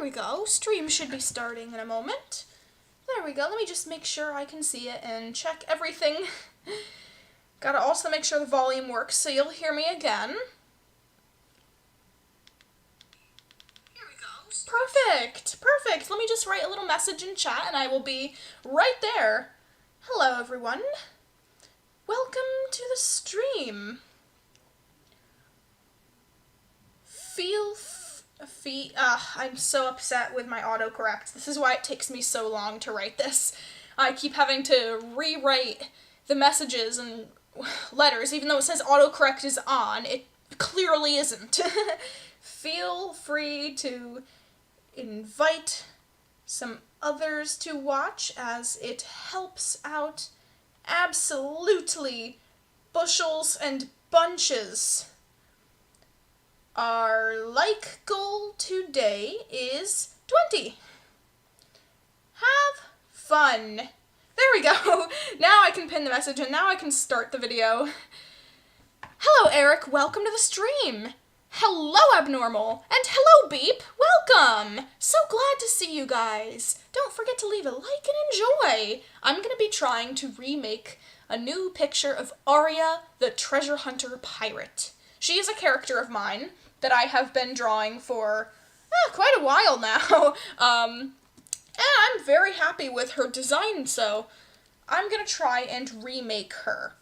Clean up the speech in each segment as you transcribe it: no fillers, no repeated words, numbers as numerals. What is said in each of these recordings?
we go. Stream should be starting in a moment. There we go. Let me just make sure I can see it and check everything. Gotta also make sure the volume works so you'll hear me again. Here we go. Perfect! Perfect! Let me just write a little message in chat and I will be right there. Hello, everyone. Welcome to the stream. I'm so upset with my autocorrect. This is why it takes me so long to write this. I keep having to rewrite the messages and letters, even though it says autocorrect is on, it clearly isn't. Feel free to invite some others to watch as it helps out absolutely bushels and bunches. Our like goal today is 20. Have fun. There we go. Now I can pin the message and now I can start the video. Hello, Eric. Welcome to the stream. Hello, Abnormal. And hello, Beep. Welcome. So glad to see you guys. Don't forget to leave a like and enjoy. I'm going to be trying to remake a new picture of Aria, the treasure hunter pirate. She is a character of mine that I have been drawing for quite a while now. And I'm very happy with her design, so I'm gonna try and remake her.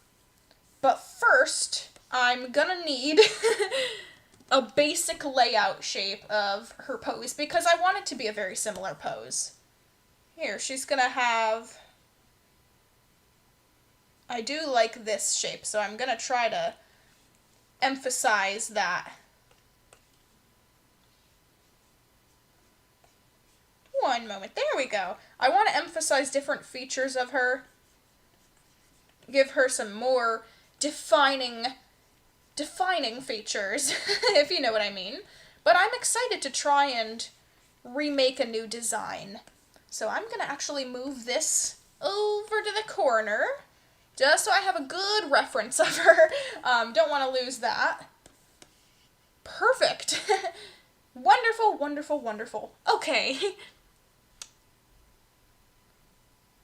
But first, I'm gonna need a basic layout shape of her pose, because I want it to be a very similar pose. Here, she's gonna have... I do like this shape, so I'm gonna try to emphasize that. One moment. There we go. I want to emphasize different features of her. Give her some more defining features, if you know what I mean. But I'm excited to try and remake a new design. So I'm going to actually move this over to the corner, just so I have a good reference of her. Don't want to lose that. Perfect. Wonderful, wonderful, wonderful. Okay.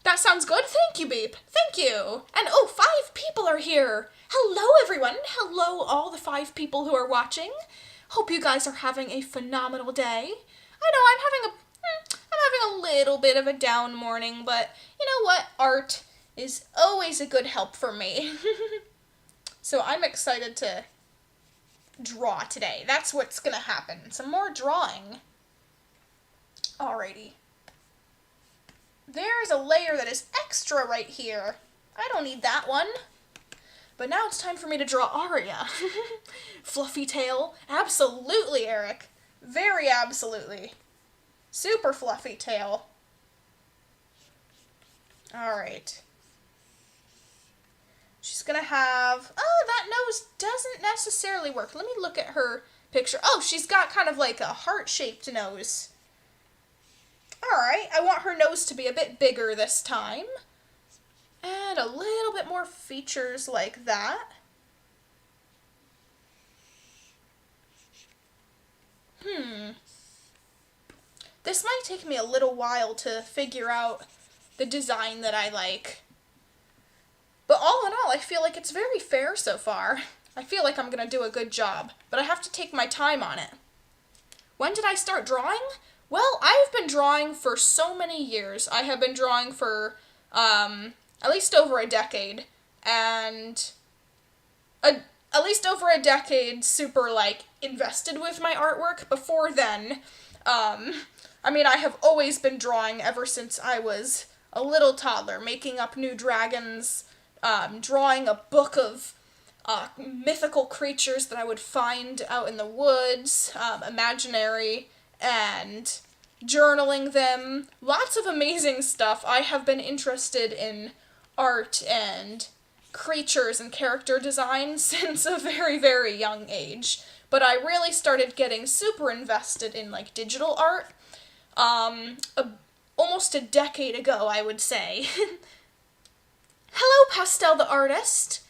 That sounds good. Thank you, Beep. Thank you. And oh, 5 people are here. Hello, everyone. Hello, all the 5 people who are watching. Hope you guys are having a phenomenal day. I know I'm having a little bit of a down morning, but you know what? Art is always a good help for me. So I'm excited to draw today. That's what's gonna happen. Some more drawing. Alrighty. There's a layer that is extra right here. I don't need that one. But now it's time for me to draw Aria. Fluffy tail. Absolutely, Eric. Very absolutely. Super fluffy tail. Alright. She's gonna have... Oh, that nose doesn't necessarily work. Let me look at her picture. Oh, she's got kind of like a heart-shaped nose. Alright, I want her nose to be a bit bigger this time. And a little bit more features like that. This might take me a little while to figure out the design that I like. But all in all, I feel like it's very fair so far. I feel like I'm gonna do a good job, but I have to take my time on it. When did I start drawing? Well, I've been drawing for so many years. I have been drawing for at least over a decade, and at least over a decade super, like, invested with my artwork. Before then, I mean, I have always been drawing ever since I was a little toddler, making up new dragons, drawing a book of mythical creatures that I would find out in the woods, imaginary, and journaling them. Lots of amazing stuff. I have been interested in art and creatures and character design since a very, very young age. But I really started getting super invested in, like, digital art almost a decade ago, I would say. Hello, Pastel the artist.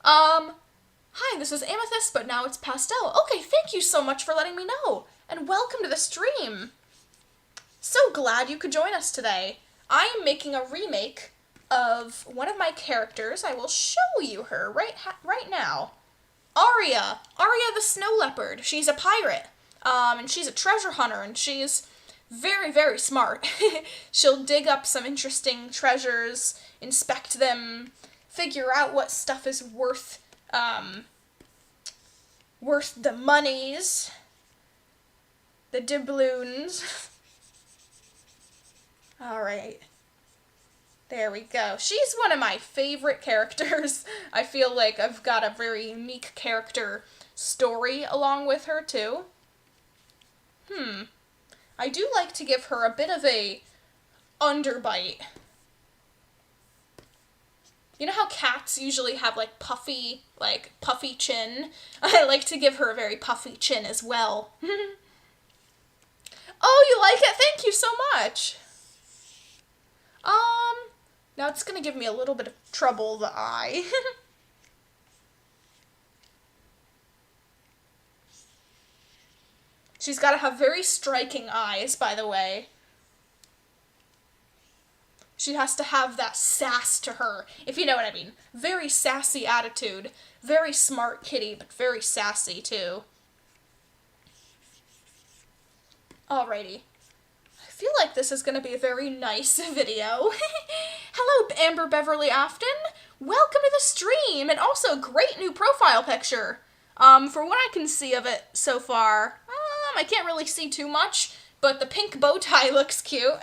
Hi, this is Amethyst, but now it's Pastel. Okay, thank you so much for letting me know. And welcome to the stream. So glad you could join us today. I am making a remake of one of my characters. I will show you her right now. Aria the snow leopard. She's a pirate, and she's a treasure hunter, and she's very, very smart. She'll dig up some interesting treasures, inspect them, figure out what stuff is worth the monies, the doubloons. Alright. There we go. She's one of my favorite characters. I feel like I've got a very unique character story along with her, too. I do like to give her a bit of a underbite. You know how cats usually have, like, puffy chin? I like to give her a very puffy chin as well. Oh, you like it? Thank you so much. Now it's gonna give me a little bit of trouble, the eye. She's gotta have very striking eyes, by the way. She has to have that sass to her, if you know what I mean. Very sassy attitude. Very smart kitty, but very sassy, too. Alrighty. I feel like this is going to be a very nice video. Hello, Amber Beverly Afton. Welcome to the stream, and also great new profile picture. For what I can see of it so far, I can't really see too much, but the pink bow tie looks cute.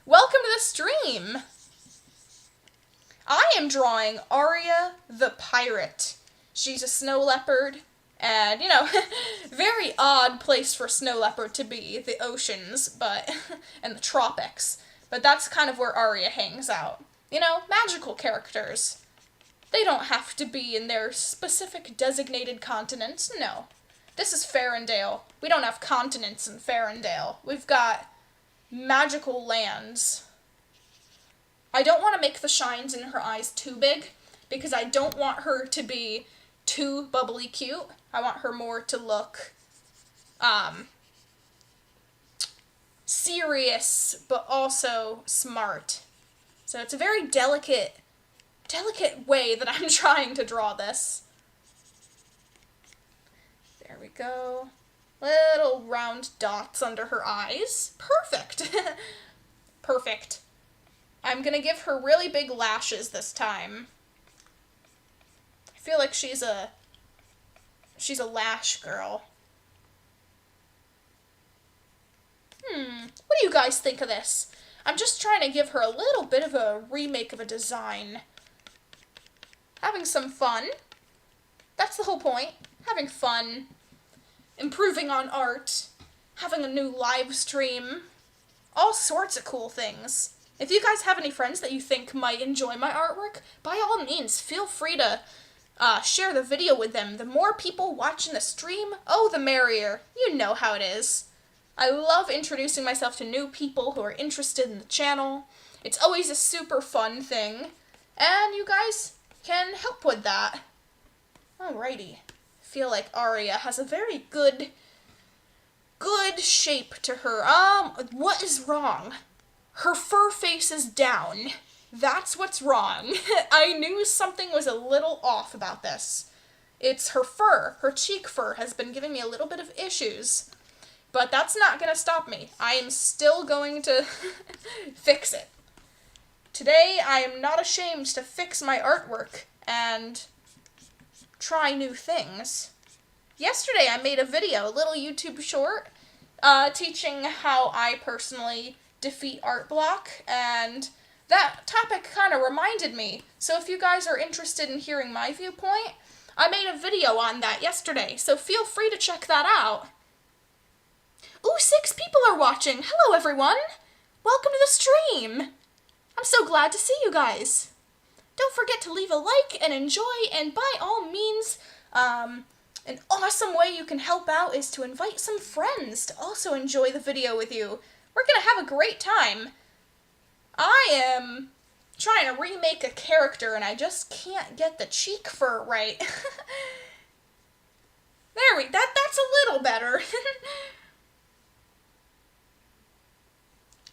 Welcome to the stream. I am drawing Aria the pirate. She's a snow leopard. And, you know, very odd place for snow leopard to be, the oceans, but, and the tropics. But that's kind of where Aria hangs out. You know, magical characters. They don't have to be in their specific designated continents, no. This is Farendale. We don't have continents in Farendale. We've got magical lands. I don't want to make the shines in her eyes too big, because I don't want her to be too bubbly cute. I want her more to look serious, but also smart. So it's a very delicate way that I'm trying to draw this. There we go. Little round dots under her eyes. Perfect. Perfect. I'm gonna give her really big lashes this time. I feel like she's a lash girl. What do you guys think of this? I'm just trying to give her a little bit of a remake of a design. Having some fun. That's the whole point. Having fun. Improving on art. Having a new live stream. All sorts of cool things. If you guys have any friends that you think might enjoy my artwork, by all means, feel free to share the video with them. The more people watching the stream, oh, the merrier. You know how it is. I love introducing myself to new people who are interested in the channel. It's always a super fun thing, and you guys can help with that. Alrighty. I feel like Aria has a very good shape to her. What is wrong? Her fur face is down. That's what's wrong. I knew something was a little off about this. It's her fur. Her cheek fur has been giving me a little bit of issues. But that's not going to stop me. I am still going to fix it. Today, I am not ashamed to fix my artwork and try new things. Yesterday, I made a video, a little YouTube short, teaching how I personally defeat art block, and that topic kind of reminded me. So if you guys are interested in hearing my viewpoint, I made a video on that yesterday, so feel free to check that out. Ooh, 6 people are watching. Hello, everyone. Welcome to the stream. I'm so glad to see you guys. Don't forget to leave a like and enjoy, and by all means, an awesome way you can help out is to invite some friends to also enjoy the video with you. We're gonna have a great time. I am trying to remake a character, and I just can't get the cheek fur right. That's a little better.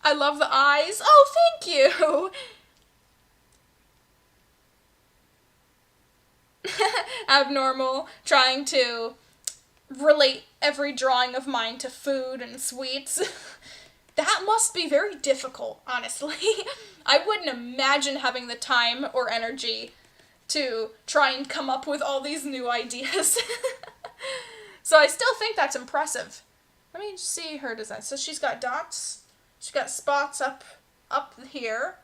I love the eyes. Oh, thank you. Abnormal, trying to relate every drawing of mine to food and sweets. That must be very difficult, honestly. I wouldn't imagine having the time or energy to try and come up with all these new ideas. So I still think that's impressive. Let me see her design. So she's got dots. She's got spots up here.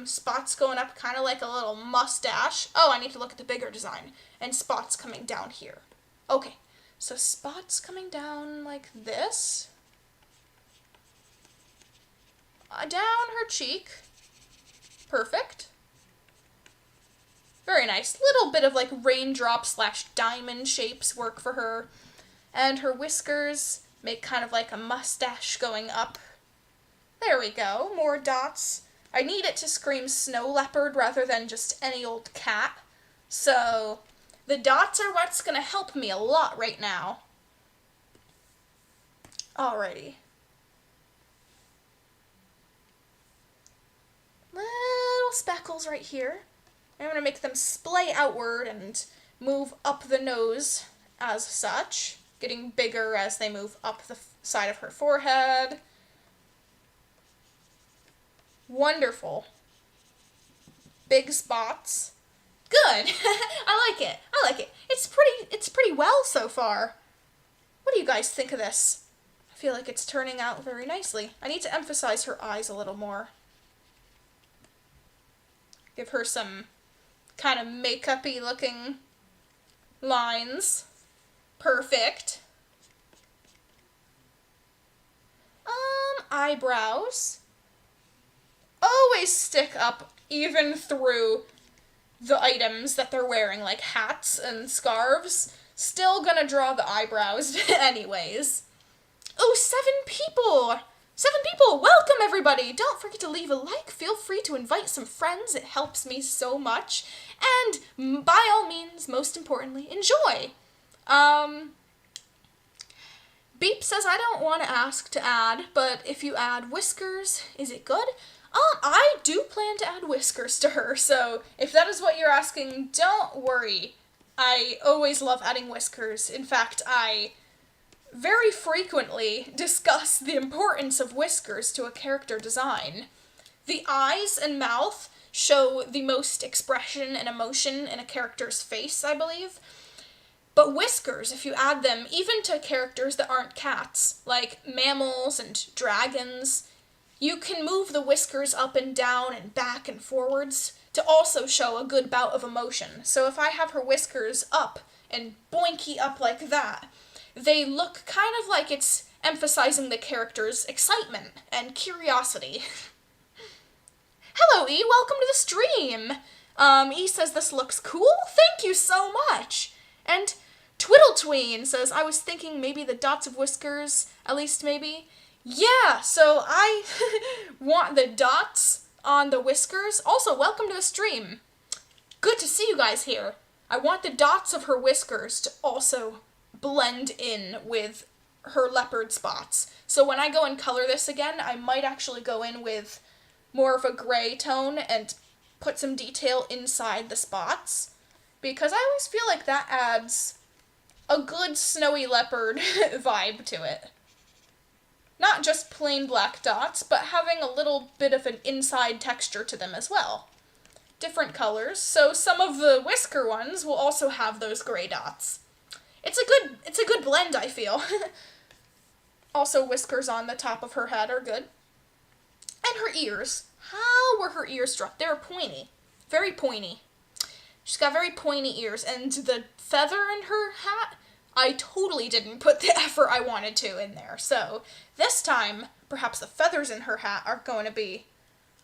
Spots going up kind of like a little mustache. Oh, I need to look at the bigger design. And spots coming down here. Okay, so spots coming down like this. Down her cheek. Perfect. Very nice. Little bit of like raindrop / diamond shapes work for her. And her whiskers make kind of like a mustache going up. There we go. More dots. I need it to scream snow leopard rather than just any old cat. So the dots are what's going to help me a lot right now. Alrighty. Little speckles right here. I'm going to make them splay outward and move up the nose as such, getting bigger as they move up the side of her forehead. Wonderful. Big spots. Good. I like it. I like it. It's pretty well so far. What do you guys think of this? I feel like it's turning out very nicely. I need to emphasize her eyes a little more. Give her some kind of makeup-y looking lines. Perfect. Eyebrows. Always stick up even through the items that they're wearing, like hats and scarves. Still gonna draw the eyebrows anyways. Oh, 7 people! 7 people! Welcome, everybody! Don't forget to leave a like. Feel free to invite some friends. It helps me so much. And, by all means, most importantly, enjoy! Beep says, I don't want to ask to add, but if you add whiskers, is it good? I do plan to add whiskers to her, so if that is what you're asking, don't worry. I always love adding whiskers. In fact, I very frequently discuss the importance of whiskers to a character design. The eyes and mouth show the most expression and emotion in a character's face, I believe. But whiskers, if you add them even to characters that aren't cats, like mammals and dragons, you can move the whiskers up and down and back and forwards to also show a good bout of emotion. So if I have her whiskers up and boinky up like that, they look kind of like it's emphasizing the character's excitement and curiosity. Hello, E. Welcome to the stream. E says this looks cool. Thank you so much. And Twiddletween says, I was thinking maybe the dots of whiskers, at least maybe. Yeah, so I want the dots on the whiskers. Also, welcome to the stream. Good to see you guys here. I want the dots of her whiskers to also blend in with her leopard spots. So when I go and color this again, I might actually go in with more of a gray tone and put some detail inside the spots, because I always feel like that adds a good snowy leopard vibe to it. Not just plain black dots, but having a little bit of an inside texture to them as well. Different colors, so some of the whisker ones will also have those gray dots. It's a good blend, I feel. Also, whiskers on the top of her head are good. And her ears. How were her ears struck? They were pointy. Very pointy. She's got very pointy ears, and the feather in her hat, I totally didn't put the effort I wanted to in there. So this time, perhaps the feathers in her hat are going to be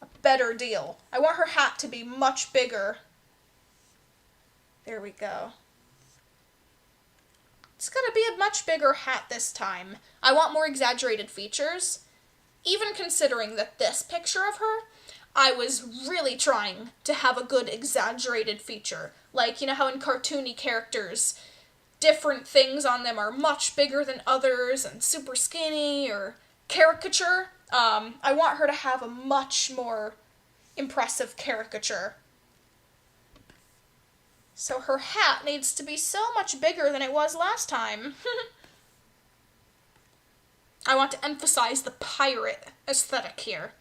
a better deal. I want her hat to be much bigger. There we go. It's going to be a much bigger hat this time. I want more exaggerated features. Even considering that this picture of her, I was really trying to have a good exaggerated feature. Like, you know how in cartoony characters, different things on them are much bigger than others and super skinny or caricature. I want her to have a much more impressive caricature. So her hat needs to be so much bigger than it was last time. I want to emphasize the pirate aesthetic here.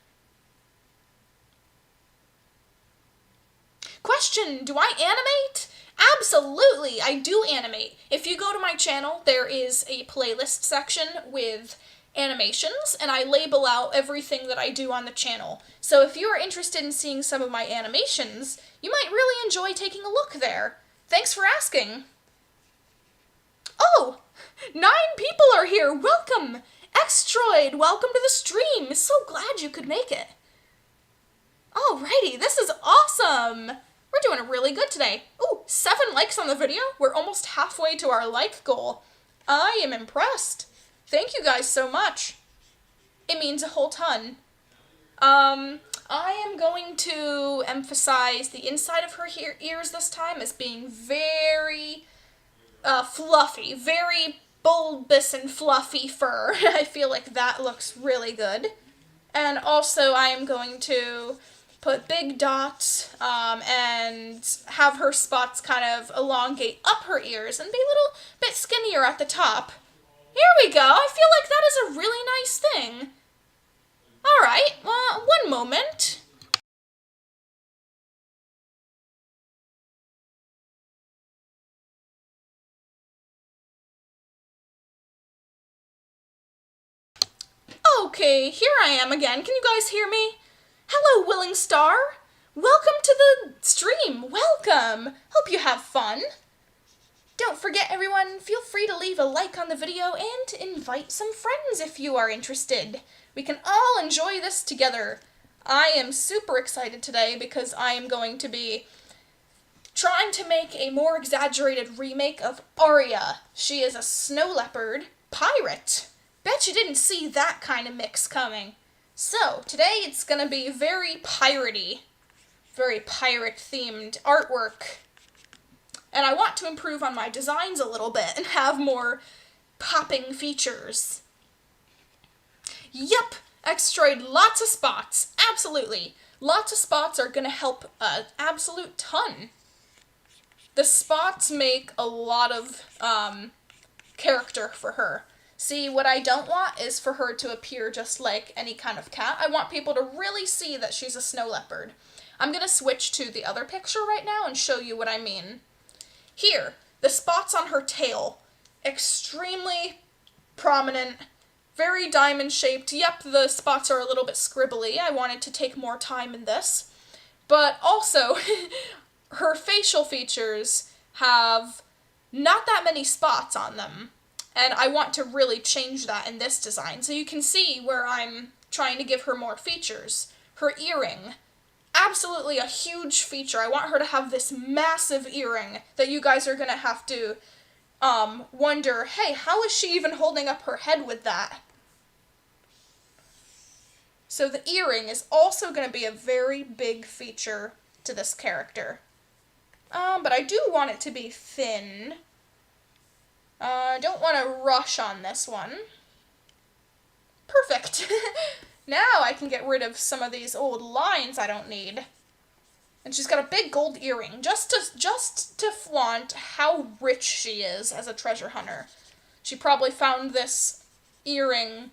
Question, do I animate? Absolutely, I do animate. If you go to my channel, there is a playlist section with animations, and I label out everything that I do on the channel. So if you are interested in seeing some of my animations, you might really enjoy taking a look there. Thanks for asking. Oh, 9 people are here. Welcome. Xtroid, welcome to the stream. So glad you could make it. Alrighty, this is awesome. We're doing really good today. Ooh, 7 likes on the video. We're almost halfway to our like goal. I am impressed. Thank you guys so much. It means a whole ton. I am going to emphasize the inside of her ears this time as being very fluffy, very bulbous and fluffy fur. I feel like that looks really good. And also I am going to put big dots and have her spots kind of elongate up her ears and be a little bit skinnier at the top. Here we go. I feel like that is a really nice thing. Alright, one moment. Okay, here I am again. Can you guys hear me? Hello, Willing Star. Welcome to the stream. Welcome. Hope you have fun. Don't forget, everyone, feel free to leave a like on the video and invite some friends if you are interested. We can all enjoy this together. I am super excited today because I am going to be trying to make a more exaggerated remake of Aria. She is a snow leopard pirate. Bet you didn't see that kind of mix coming. So, today it's gonna be very piratey, very pirate-themed artwork. And I want to improve on my designs a little bit and have more popping features. Yep, Xtroid, lots of spots, absolutely. Lots of spots are gonna help an absolute ton. The spots make a lot of character for her. See, what I don't want is for her to appear just like any kind of cat. I want people to really see that she's a snow leopard. I'm going to switch to the other picture right now and show you what I mean. Here, the spots on her tail, extremely prominent, very diamond-shaped. Yep, the spots are a little bit scribbly. I wanted to take more time in this. But also, her facial features have not that many spots on them. And I want to really change that in this design. So you can see where I'm trying to give her more features. Her earring. Absolutely a huge feature. I want her to have this massive earring that you guys are going to have to wonder, hey, how is she even holding up her head with that? So the earring is also going to be a very big feature to this character. But I do want it to be thin. I don't want to rush on this one. Perfect. Now I can get rid of some of these old lines I don't need. And she's got a big gold earring, just to flaunt how rich she is as a treasure hunter. She probably found this earring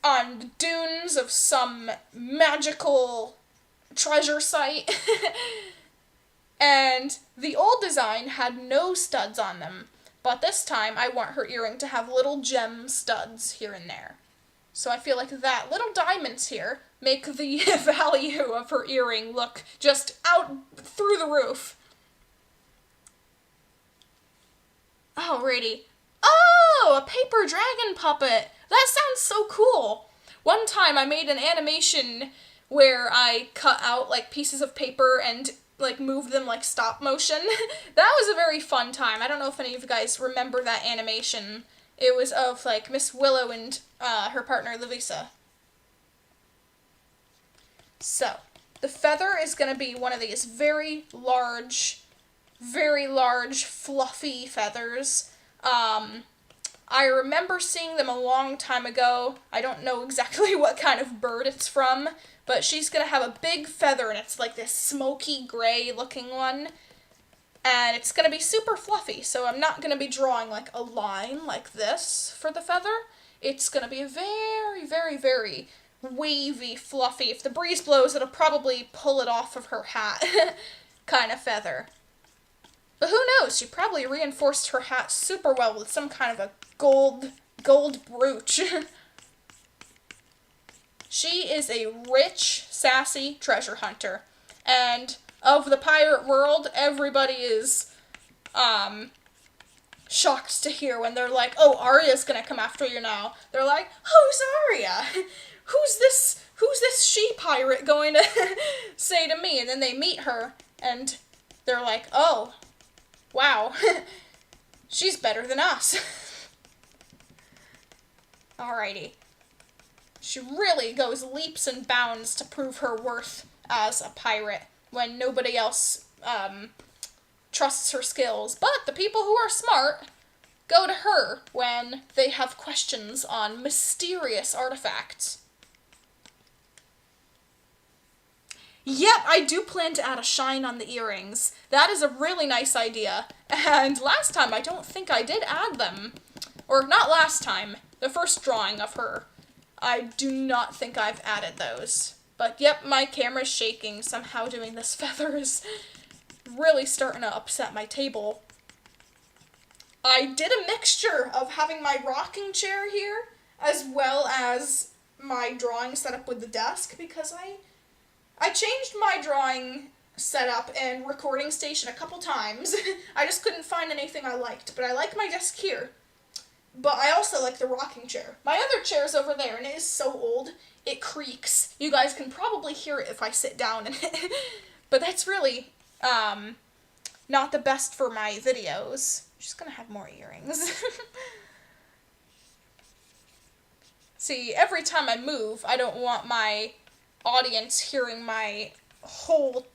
on the dunes of some magical treasure site. And the old design had no studs on them. But this time, I want her earring to have little gem studs here and there. So I feel like that little diamonds here make the value of her earring look just out through the roof. Alrighty. Oh, a paper dragon puppet. That sounds so cool. One time I made an animation where I cut out like pieces of paper and like move them like stop motion. That was a very fun time. I don't know if any of you guys remember that animation. It was of like Miss Willow and her partner Lavisa. So, the feather is going to be one of these very large, fluffy feathers. I remember seeing them a long time ago. I don't know exactly what kind of bird it's from, but she's gonna have a big feather, and it's like this smoky gray looking one. And it's gonna be super fluffy, so I'm not gonna be drawing like a line like this for the feather. It's gonna be a very, very, very wavy, fluffy. If the breeze blows, it'll probably pull it off of her hat kind of feather. But who knows? She probably reinforced her hat super well with some kind of a gold brooch. She is a rich, sassy treasure hunter. And of the pirate world, everybody is shocked to hear when they're like, oh, Aria's gonna come after you now. They're like, who's Aria? Who's this she-pirate going to say to me? And then they meet her, and they're like, oh, wow, she's better than us. Alrighty. She really goes leaps and bounds to prove her worth as a pirate when nobody else trusts her skills. But the people who are smart go to her when they have questions on mysterious artifacts. Yep, I do plan to add a shine on the earrings. That is a really nice idea. And last time, I don't think I did add them. Or not last time, the first drawing of her. I do not think I've added those. But yep, my camera's shaking. Somehow doing this feather is really starting to upset my table. I did a mixture of having my rocking chair here, as well as my drawing setup with the desk, because I changed my drawing setup and recording station a couple times. I just couldn't find anything I liked, but I like my desk here. But I also like the rocking chair. My other chair's over there, and it is so old, it creaks. You guys can probably hear it if I sit down in it. But that's really, not the best for my videos. She's gonna have more earrings. See, every time I move, I don't want my audience hearing my whole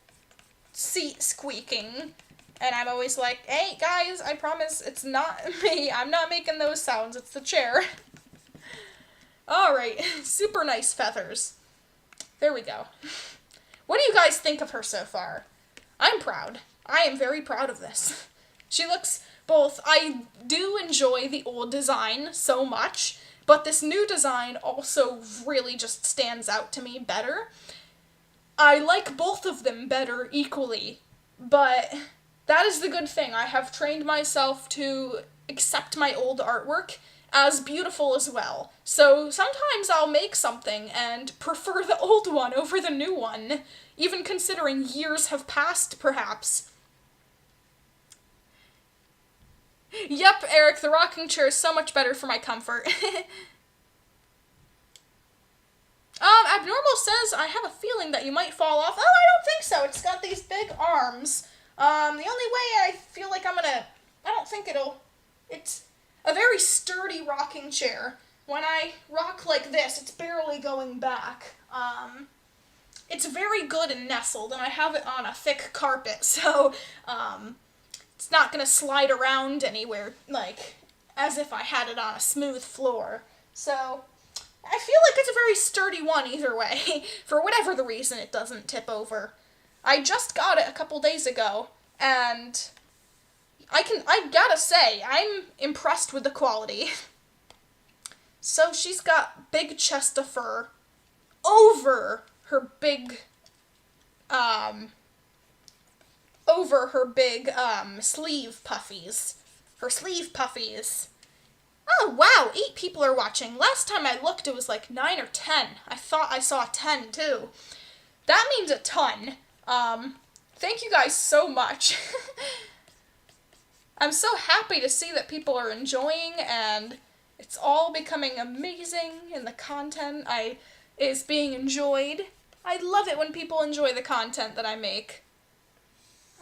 seat squeaking. And I'm always like, hey, guys, I promise it's not me. I'm not making those sounds. It's the chair. Alright, super nice feathers. There we go. What do you guys think of her so far? I'm proud. I am very proud of this. She looks both... I do enjoy the old design so much, but this new design also really just stands out to me better. I like both of them better equally, but that is the good thing. I have trained myself to accept my old artwork as beautiful as well. So sometimes I'll make something and prefer the old one over the new one, even considering years have passed, perhaps. Yep, Eric, the rocking chair is so much better for my comfort. Abnormal says, I have a feeling that you might fall off. Oh, I don't think so. It's got these big arms. The only way I feel like I don't think it's a very sturdy rocking chair. When I rock like this, it's barely going back. It's very good and nestled, and I have it on a thick carpet, so, it's not gonna slide around anywhere, like, as if I had it on a smooth floor. So, I feel like it's a very sturdy one either way. For whatever the reason, it doesn't tip over. I just got it a couple days ago, and I gotta say, I'm impressed with the quality. So she's got big chest of fur over her big, sleeve puffies. Her sleeve puffies. Oh, wow, 8 people are watching. Last time I looked, it was like 9 or 10. I thought I saw 10, too. That means a ton. Thank you guys so much. I'm so happy to see that people are enjoying, and it's all becoming amazing, and the content is being enjoyed. I love it when people enjoy the content that I make.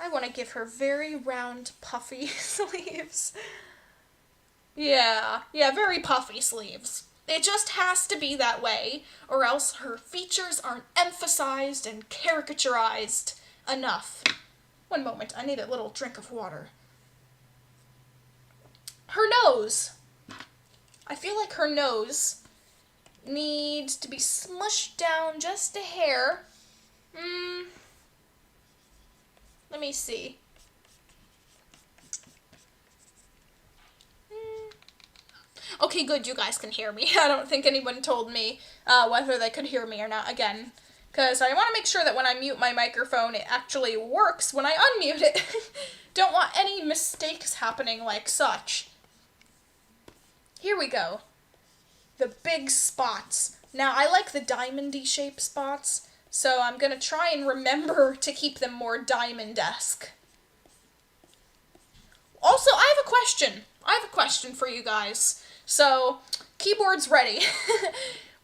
I want to give her very round, puffy sleeves. Yeah, very puffy sleeves. It just has to be that way, or else her features aren't emphasized and caricaturized enough. One moment, I need a little drink of water. Her nose. I feel like her nose needs to be smushed down just a hair. Let me see. Okay, good, you guys can hear me. I don't think anyone told me whether they could hear me or not again. Because I want to make sure that when I mute my microphone, it actually works when I unmute it. Don't want any mistakes happening like such. Here we go. The big spots. Now, I like the diamond-y shaped spots, so I'm going to try and remember to keep them more diamond-esque. Also, I have a question. I have a question for you guys. So, keyboard's ready.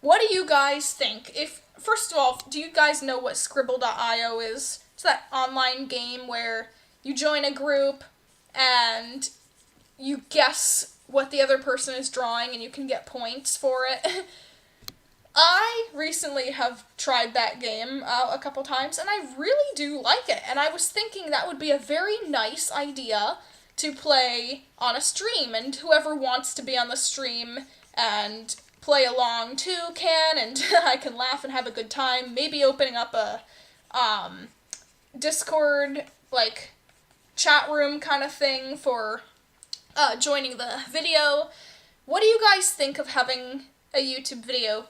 What do you guys think? First of all, do you guys know what Scribble.io is? It's that online game where you join a group and you guess what the other person is drawing and you can get points for it. I recently have tried that game a couple times and I really do like it. And I was thinking that would be a very nice idea to play on a stream, and whoever wants to be on the stream and play along too can, and I can laugh and have a good time. Maybe opening up a Discord, like, chat room kind of thing for joining the video. What do you guys think of having a YouTube video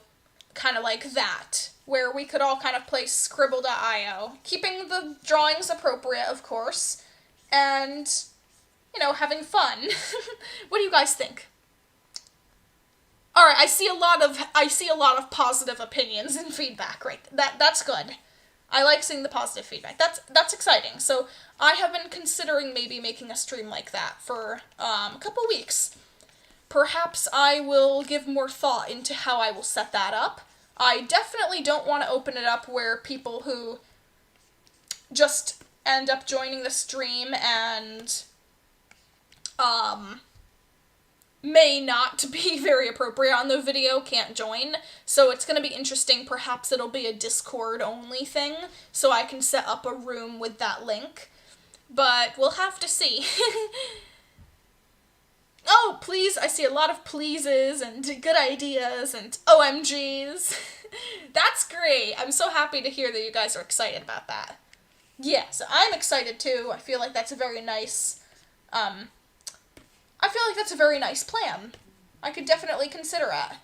kind of like that, where we could all kind of play Scribble.io, keeping the drawings appropriate, of course, and, you know, having fun? What do you guys think? Alright, I see a lot of positive opinions and feedback, right? That's good. I like seeing the positive feedback. That's exciting. So I have been considering maybe making a stream like that for a couple weeks. Perhaps I will give more thought into how I will set that up. I definitely don't want to open it up where people who just end up joining the stream and may not be very appropriate on the video can't join. So it's going to be interesting. Perhaps it'll be a Discord only thing, so I can set up a room with that link. But we'll have to see. Oh, please, I see a lot of pleases and good ideas and OMGs. That's great. I'm so happy to hear that you guys are excited about that. Yeah, so I'm excited too. I feel like that's a very nice, plan. I could definitely consider it.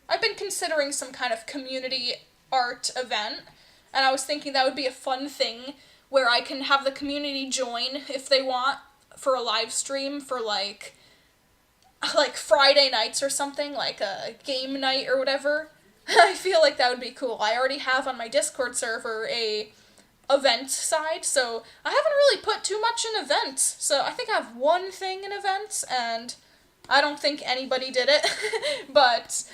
I've been considering some kind of community art event, and I was thinking that would be a fun thing where I can have the community join if they want for a live stream for like Friday nights or something, like a game night or whatever. I feel like that would be cool. I already have on my Discord server a event side, so I haven't really put too much in events. So I think I have one thing in events, and I don't think anybody did it, but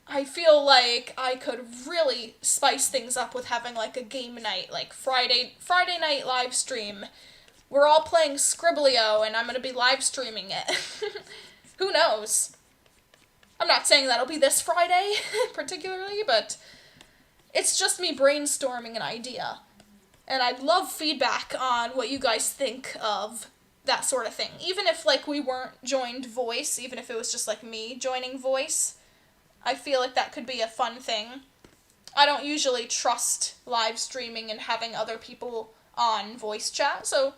I feel like I could really spice things up with having like a game night, like Friday night live stream. We're all playing Scribblio, and I'm going to be live streaming it. Who knows? I'm not saying that'll be this Friday, particularly, but it's just me brainstorming an idea. And I'd love feedback on what you guys think of that sort of thing. Even if, like, we weren't joined voice, even if it was just, like, me joining voice, I feel like that could be a fun thing. I don't usually trust live streaming and having other people on voice chat, so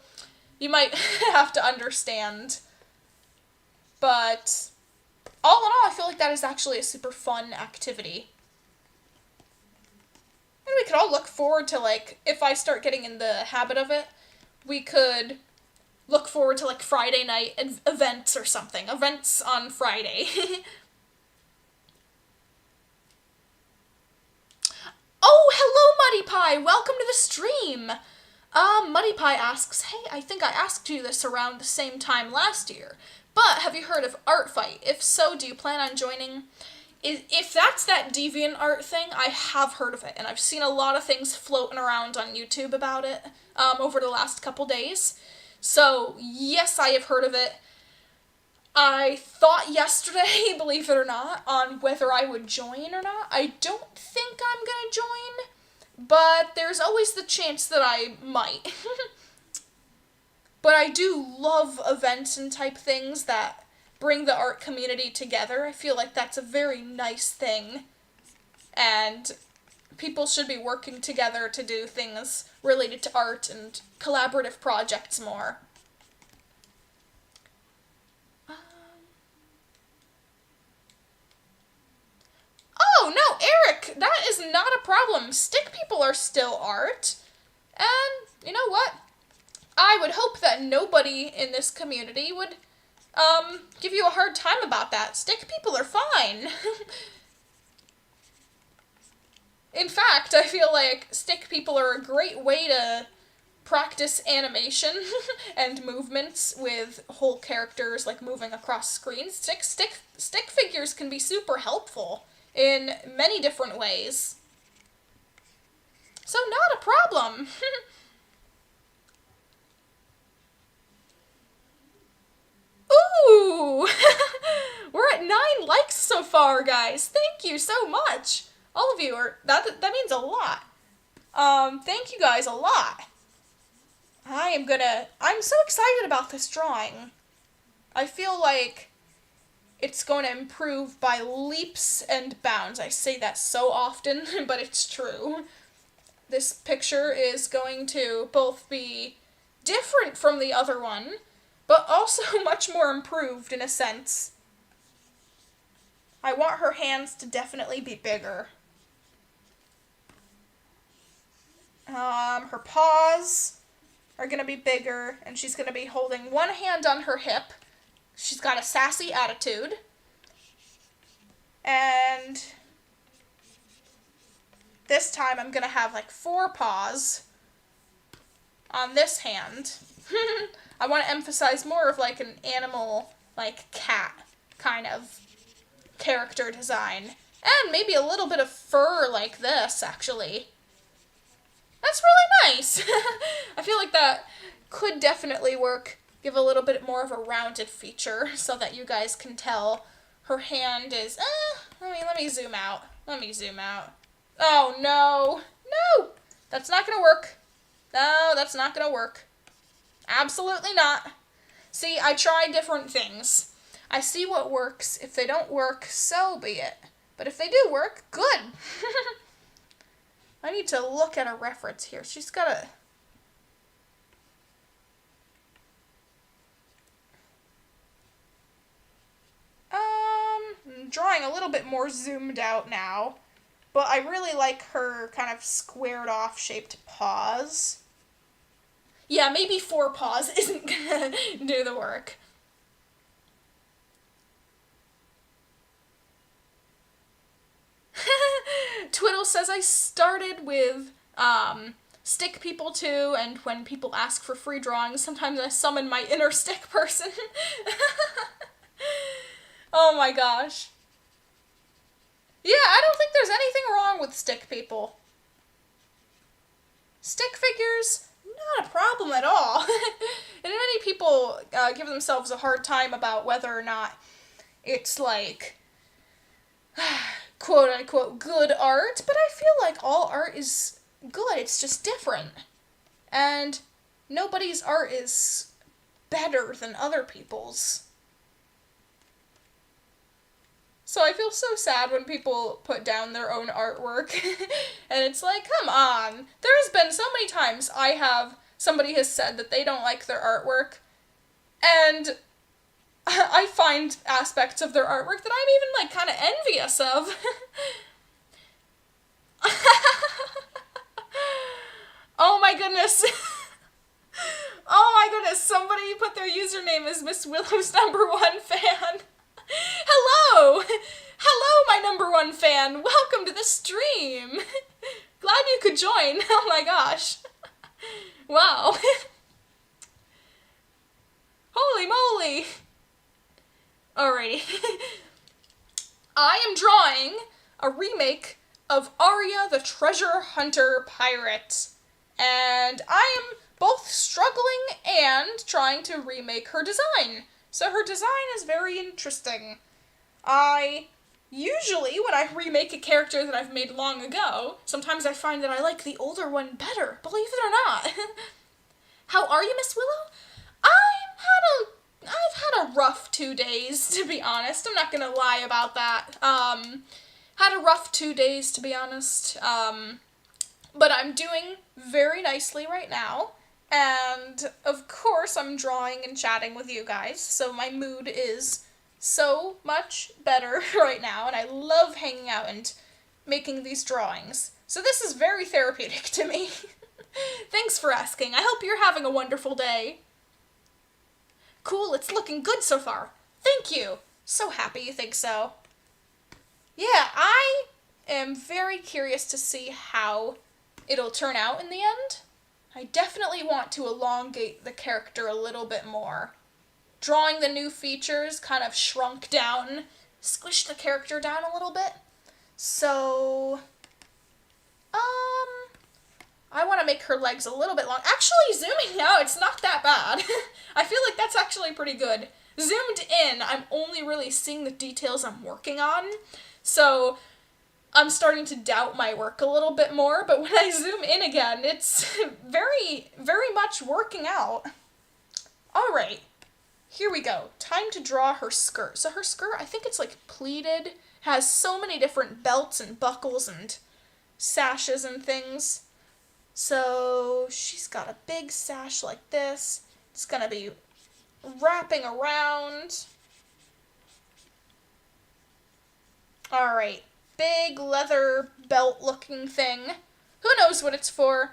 you might have to understand. But all in all, I feel like that is actually a super fun activity. And we could all look forward to, like, if I start getting in the habit of it, we could look forward to, like, Friday night events or something. Events on Friday. Oh, hello, Muddy Pie! Welcome to the stream! Muddy Pie asks, hey, I think I asked you this around the same time last year, but have you heard of Art Fight? If so, do you plan on joining? If that's that DeviantArt thing, I have heard of it, and I've seen a lot of things floating around on YouTube about it over the last couple days. So, yes, I have heard of it. I thought yesterday, believe it or not, on whether I would join or not. I don't think I'm gonna join, but there's always the chance that I might. But I do love events and type things that bring the art community together. I feel like that's a very nice thing. And people should be working together to do things related to art and collaborative projects more. Oh, no, Eric, that is not a problem. Stick people are still art. And you know what? I would hope that nobody in this community would give you a hard time about that. Stick people are fine. In fact, I feel like stick people are a great way to practice animation and movements with whole characters, like moving across screens. Stick figures can be super helpful in many different ways. So not a problem. Ooh! We're at 9 likes so far, guys. Thank you so much. All of you are, that means a lot. Thank you guys a lot. I'm so excited about this drawing. I feel like it's going to improve by leaps and bounds. I say that so often, but it's true. This picture is going to both be different from the other one, but also much more improved in a sense. I want her hands to definitely be bigger. Her paws are going to be bigger, and she's going to be holding one hand on her hip. She's got a sassy attitude. And this time I'm going to have like 4 paws on this hand. I want to emphasize more of like an animal, like cat kind of character design. And maybe a little bit of fur like this, actually. That's really nice. I feel like that could definitely work. Give a little bit more of a rounded feature so that you guys can tell her hand is, let me zoom out. Oh, no. No! That's not gonna work. No, that's not gonna work. Absolutely not. See, I try different things. I see what works. If they don't work, so be it. But if they do work, good. I need to look at a reference here. She's got a... I'm drawing a little bit more zoomed out now. But I really like her kind of squared off shaped paws. Yeah, maybe 4 paws isn't gonna do the work. Twiddle says I started with stick people too, and when people ask for free drawings, sometimes I summon my inner stick person. Oh my gosh. Yeah, I don't think there's anything wrong with stick people. Stick figures, not a problem at all. And many people give themselves a hard time about whether or not it's like quote-unquote good art, but I feel like all art is good, it's just different. And nobody's art is better than other people's. So I feel so sad when people put down their own artwork, and it's like, come on. There's been so many times somebody has said that they don't like their artwork, and I find aspects of their artwork that I'm even, like, kind of envious of. Oh my goodness. Oh my goodness, somebody put their username as Miss Willow's #1 fan. Hello! Hello, my #1 fan! Welcome to the stream! Glad you could join. Oh my gosh. Wow. Holy moly! Alrighty. I am drawing a remake of Aria the Treasure Hunter Pirate. And I am both struggling and trying to remake her design. So her design is very interesting. Usually, when I remake a character that I've made long ago, sometimes I find that I like the older one better, believe it or not. How are you, Miss Willow? I'm I've had a rough 2 days, to be honest. I'm not gonna lie about that. Had a rough 2 days, to be honest. But I'm doing very nicely right now. And, of course, I'm drawing and chatting with you guys, so my mood is so much better right now, and I love hanging out and making these drawings. So this is very therapeutic to me. Thanks for asking. I hope you're having a wonderful day. Cool, it's looking good so far. Thank you. So happy you think so. Yeah, I am very curious to see how it'll turn out in the end. I definitely want to elongate the character a little bit more. Drawing the new features kind of shrunk down, squished the character down a little bit. So, I want to make her legs a little bit long. Actually, zooming out, it's not that bad. I feel like that's actually pretty good. Zoomed in, I'm only really seeing the details I'm working on. So, I'm starting to doubt my work a little bit more, but when I zoom in again, it's very, very much working out. Alright, here we go. Time to draw her skirt. So her skirt, I think it's like pleated, has so many different belts and buckles and sashes and things. So she's got a big sash like this. It's gonna be wrapping around. Alright, big leather belt looking thing. Who knows what it's for?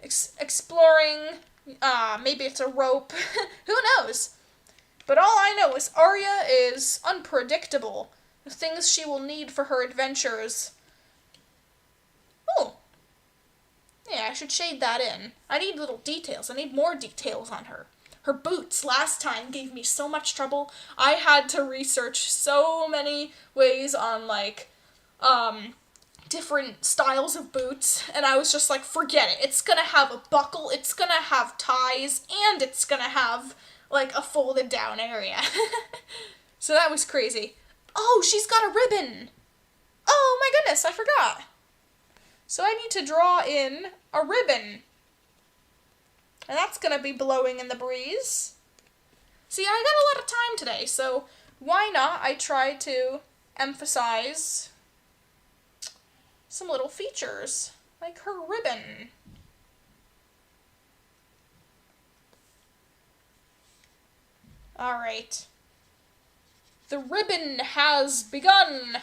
Exploring. Maybe it's a rope. Who knows? But all I know is Aria is unpredictable. The things she will need for her adventures. Oh. Yeah, I should shade that in. I need little details. I need more details on her. Her boots last time gave me so much trouble. I had to research so many ways on, like, different styles of boots, and I was just like, forget it. It's gonna have a buckle, it's gonna have ties, and it's gonna have, like, a folded down area. So that was crazy. Oh, she's got a ribbon! Oh my goodness, I forgot. So I need to draw in a ribbon. And that's gonna be blowing in the breeze. See, I got a lot of time today, so why not I try to emphasize some little features, like her ribbon. Alright. The ribbon has begun!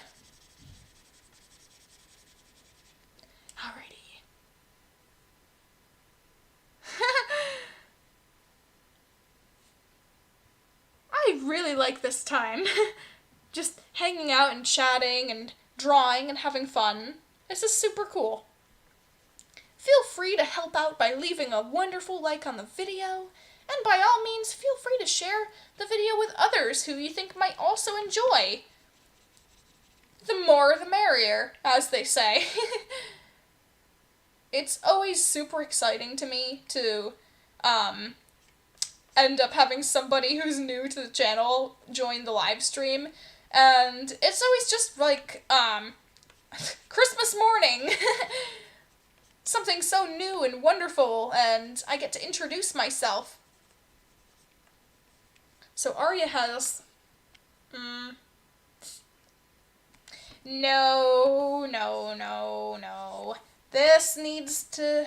Alrighty. I really like this time. Just hanging out and chatting and drawing and having fun. This is super cool. Feel free to help out by leaving a wonderful like on the video, and by all means feel free to share the video with others who you think might also enjoy. The more the merrier, as they say. It's always super exciting to me to end up having somebody who's new to the channel join the live stream, and it's always just like Christmas morning. Something so new and wonderful, and I get to introduce myself. So Aria has no. This needs to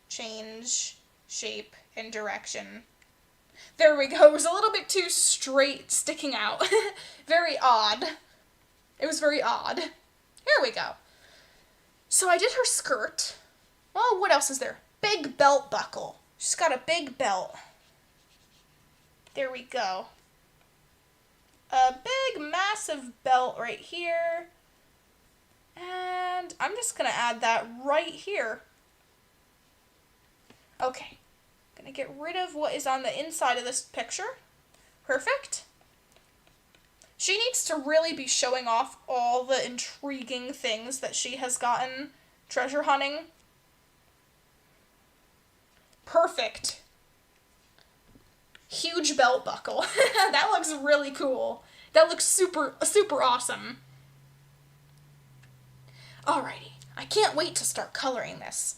change shape and direction. There we go. It was a little bit too straight sticking out. Very odd. It was very odd. Here we go. So I did her skirt. Well, what else is there? Big belt buckle. She's got a big belt. There we go. A big, massive belt right here. And I'm just going to add that right here. Okay. Going to get rid of what is on the inside of this picture. Perfect. She needs to really be showing off all the intriguing things that she has gotten treasure hunting. Perfect. Huge belt buckle. That looks really cool. That looks super awesome. Alrighty. I can't wait to start coloring this.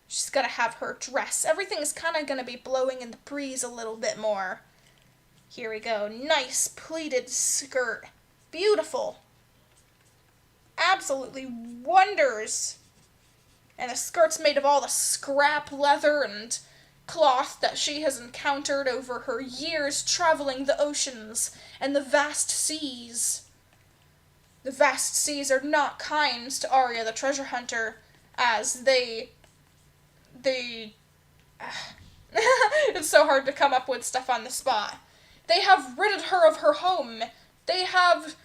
She's got to have her dress. Everything is kind of going to be blowing in the breeze a little bit more. Here we go. Nice pleated skirt. Beautiful. Absolutely wonders. And the skirt's made of all the scrap leather and cloth that she has encountered over her years traveling the oceans and the vast seas. The vast seas are not kind to Aria the treasure hunter, as they it's so hard to come up with stuff on the spot. They have ridded her of her home. They have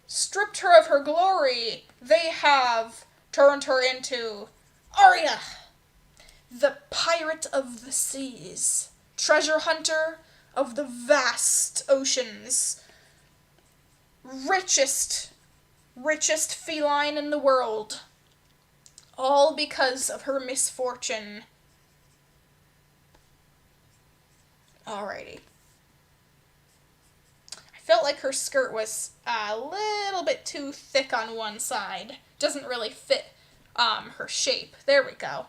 stripped her of her glory. They have turned her into Aria, the pirate of the seas, treasure hunter of the vast oceans, richest feline in the world, all because of her misfortune. Alrighty. I felt like her skirt was a little bit too thick on one side. Doesn't really fit her shape. There we go.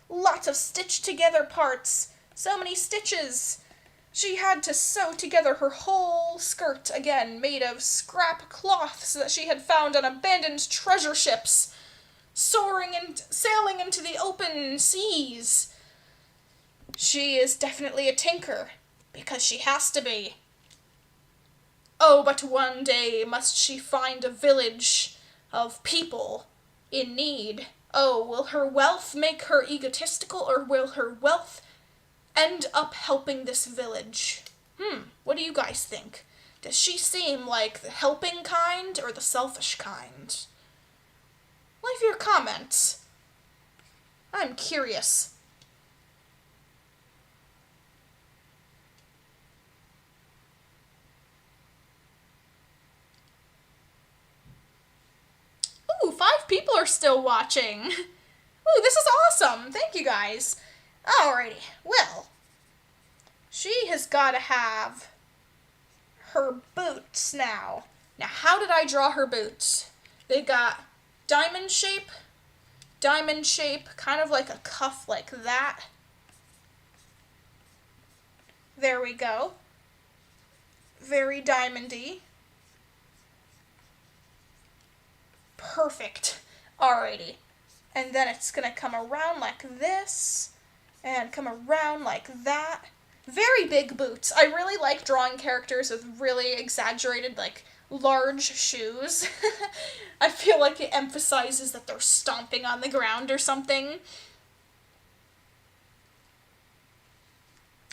Lots of stitched together parts. So many stitches. She had to sew together her whole skirt, again, made of scrap cloths that she had found on abandoned treasure ships, soaring and sailing into the open seas. She is definitely a tinker, because she has to be. Oh, but one day must she find a village of people in need. Oh, will her wealth make her egotistical, or will her wealth end up helping this village? What do you guys think? Does she seem like the helping kind or the selfish kind? Leave your comments. I'm curious. Ooh, 5 people are still watching. Ooh, this is awesome. Thank you guys. Alrighty, well, she has got to have her boots now. Now, how did I draw her boots? They got diamond shape, kind of like a cuff like that. There we go. Very diamondy. Perfect. Alrighty. And then it's going to come around like this, and come around like that. Very big boots. I really like drawing characters with really exaggerated, like, large shoes. I feel like it emphasizes that they're stomping on the ground or something.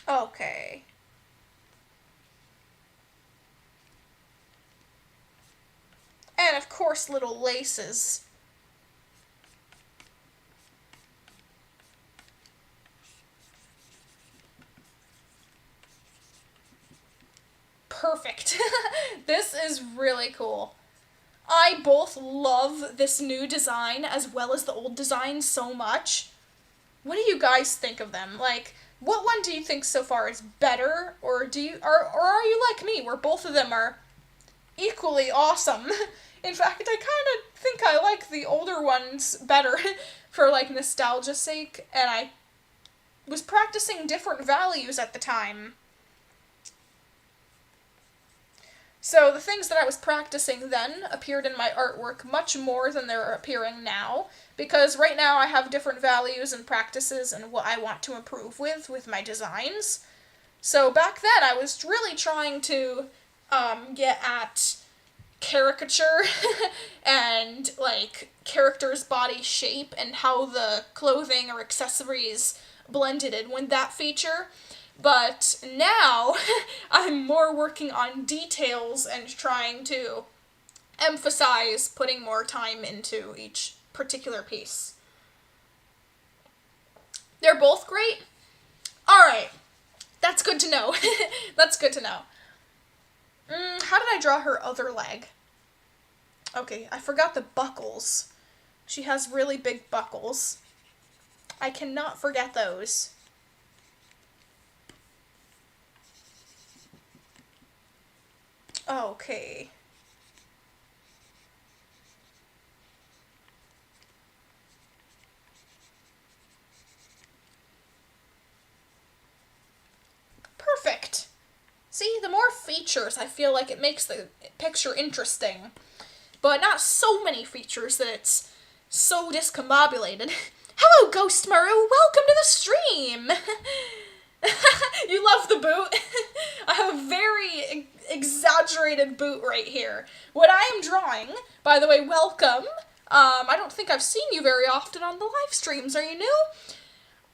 Okay. And of course, little laces. Perfect. This is really cool. I both love this new design as well as the old design so much. What do you guys think of them? Like, what one do you think so far is better, or are you like me, where both of them are equally awesome? In fact, I kind of think I like the older ones better for, like, nostalgia's sake, and I was practicing different values at the time. So the things that I was practicing then appeared in my artwork much more than they're appearing now, because right now I have different values and practices and what I want to improve with my designs. So back then I was really trying to get at caricature and, like, character's body shape and how the clothing or accessories blended in with that feature. But now, I'm more working on details and trying to emphasize putting more time into each particular piece. They're both great? Alright, that's good to know. That's good to know. How did I draw her other leg? Okay, I forgot the buckles. She has really big buckles. I cannot forget those. Okay. features. I feel like it makes the picture interesting, but not so many features that it's so discombobulated. Hello, Ghost Maru! Welcome to the stream! You love the boot? I have a very exaggerated boot right here. What I am drawing, by the way, welcome. I don't think I've seen you very often on the live streams. Are you new?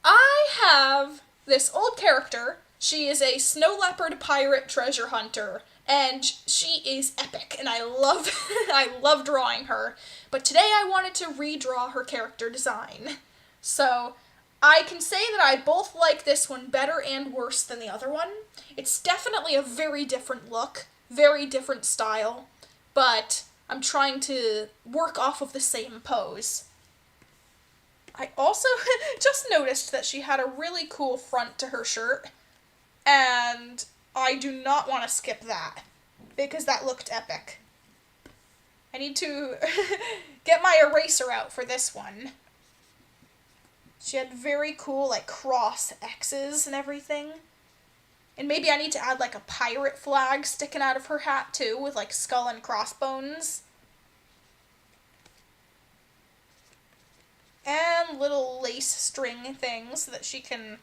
I have this old character. She is a snow leopard pirate treasure hunter, and she is epic, and I love drawing her. But today I wanted to redraw her character design. So I can say that I both like this one better and worse than the other one. It's definitely a very different look, very different style, but I'm trying to work off of the same pose. I also just noticed that she had a really cool front to her shirt, and I do not want to skip that, because that looked epic. I need to get my eraser out for this one. She had very cool, like, cross X's and everything. And maybe I need to add, like, a pirate flag sticking out of her hat, too, with, like, skull and crossbones. And little lace string things so that she can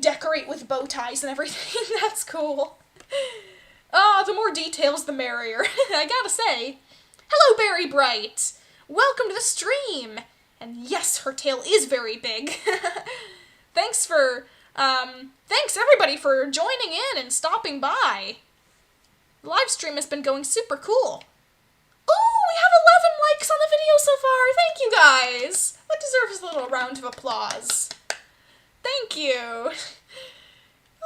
decorate with bow ties and everything. That's cool. Oh, the more details, the merrier. I gotta say. Hello, Berry Bright! Welcome to the stream! And yes, her tail is very big. Thanks everybody for joining in and stopping by. The live stream has been going super cool. Oh, we have 11 likes on the video so far. Thank you guys. That deserves a little round of applause. Thank you.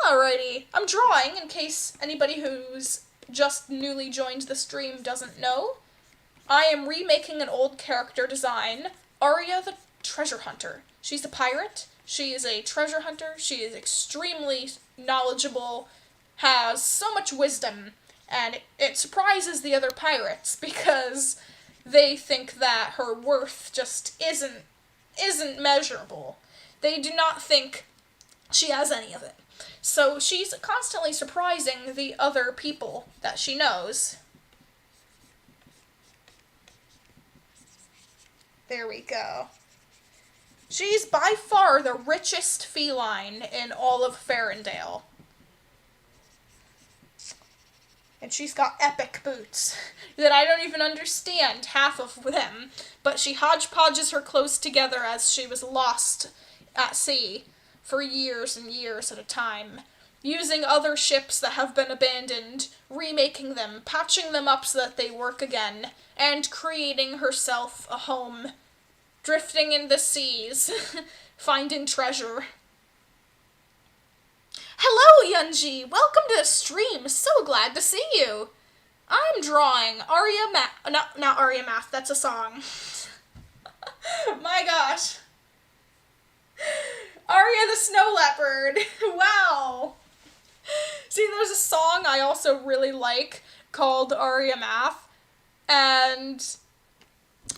Alrighty, I'm drawing in case anybody who's just newly joined the stream doesn't know. I am remaking an old character design, Aria the treasure hunter. She's a pirate, she is a treasure hunter, she is extremely knowledgeable, has so much wisdom, and it surprises the other pirates because they think that her worth just isn't measurable. They do not think she has any of it. So she's constantly surprising the other people that she knows. There we go. She's by far the richest feline in all of Ferndale. And she's got epic boots that I don't even understand half of them, but she hodgepodges her clothes together as she was lost at sea for years and years at a time, using other ships that have been abandoned, remaking them, patching them up so that they work again, and creating herself a home, drifting in the seas, finding treasure. Hello, Yunji! Welcome to the stream! So glad to see you! I'm drawing not Aria Math, that's a song. My gosh. Aria the Snow Leopard! Wow! See, there's a song I also really like called Aria Math, and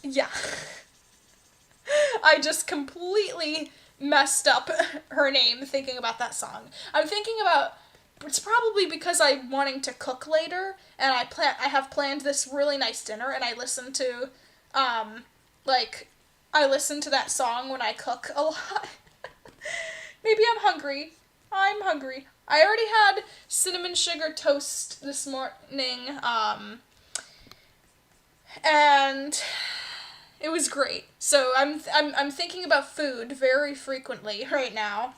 yeah. I just completely messed up her name thinking about that song. I'm thinking about, it's probably because I'm wanting to cook later, and I have planned this really nice dinner, and I listen to, I listen to that song when I cook a lot. Maybe I'm hungry. I'm hungry. I already had cinnamon sugar toast this morning, and it was great. So I'm thinking about food very frequently right now.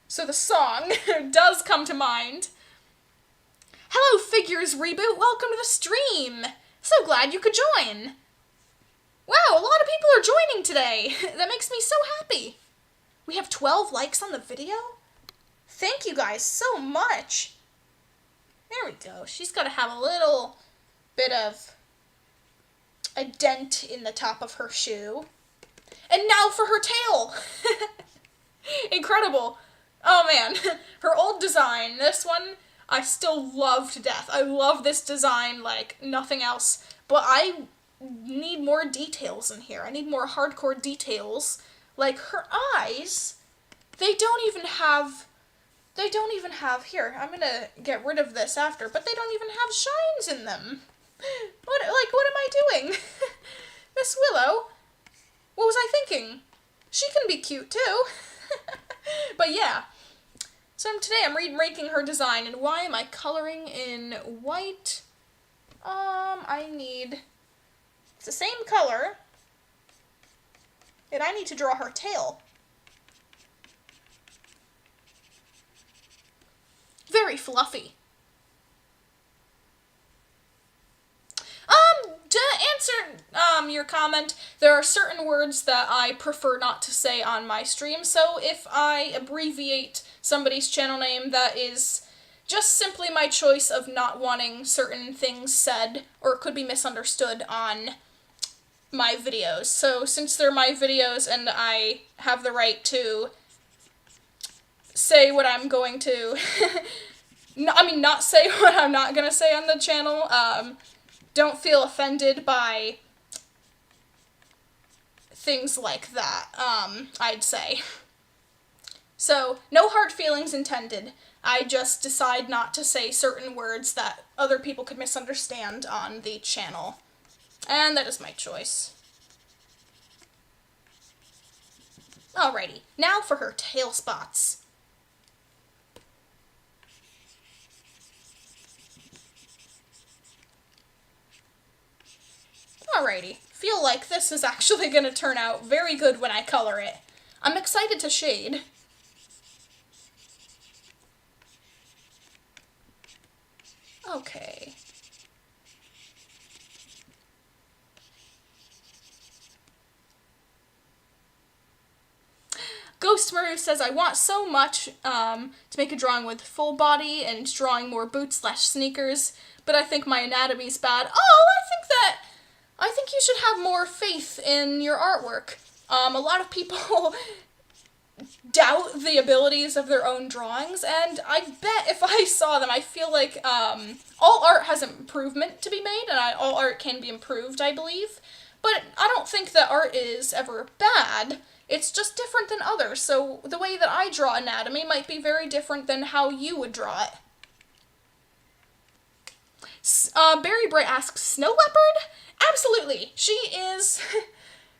So the song does come to mind. Hello, Figures Reboot. Welcome to the stream. So glad you could join. Wow, a lot of people are joining today. That makes me so happy. We have 12 likes on the video. Thank you guys so much. There we go. She's got to have a little bit of a dent in the top of her shoe. And now for her tail. Incredible. Oh man, her old design, this one, I still love to death. I love this design like nothing else, but I need more details in here. I need more hardcore details. Like her eyes, they don't even have They don't even have, here, I'm gonna get rid of this after, but they don't even have shines in them. What am I doing? Miss Willow, what was I thinking? She can be cute too. But yeah, so today I'm remaking her design, and why am I coloring in white? It's the same color, and I need to draw her tail. Very fluffy. To answer your comment, there are certain words that I prefer not to say on my stream, so if I abbreviate somebody's channel name, that is just simply my choice of not wanting certain things said, or it could be misunderstood on my videos. So since they're my videos and I have the right to say what I'm going to, not say what I'm not going to say on the channel, don't feel offended by things like that, I'd say. So, no hard feelings intended. I just decide not to say certain words that other people could misunderstand on the channel. And that is my choice. Alrighty, now for her tail spots. Alrighty, feel like this is actually going to turn out very good when I color it. I'm excited to shade. Okay. Ghost Maru says, I want so much to make a drawing with full body and drawing more boots/sneakers, but I think my anatomy's bad. Oh, I think you should have more faith in your artwork. A lot of people doubt the abilities of their own drawings, and I bet if I saw them, I feel like all art has improvement to be made, and all art can be improved, I believe. But I don't think that art is ever bad. It's just different than others, so the way that I draw anatomy might be very different than how you would draw it. Berry Bright asks, Snow Leopard? Absolutely! She is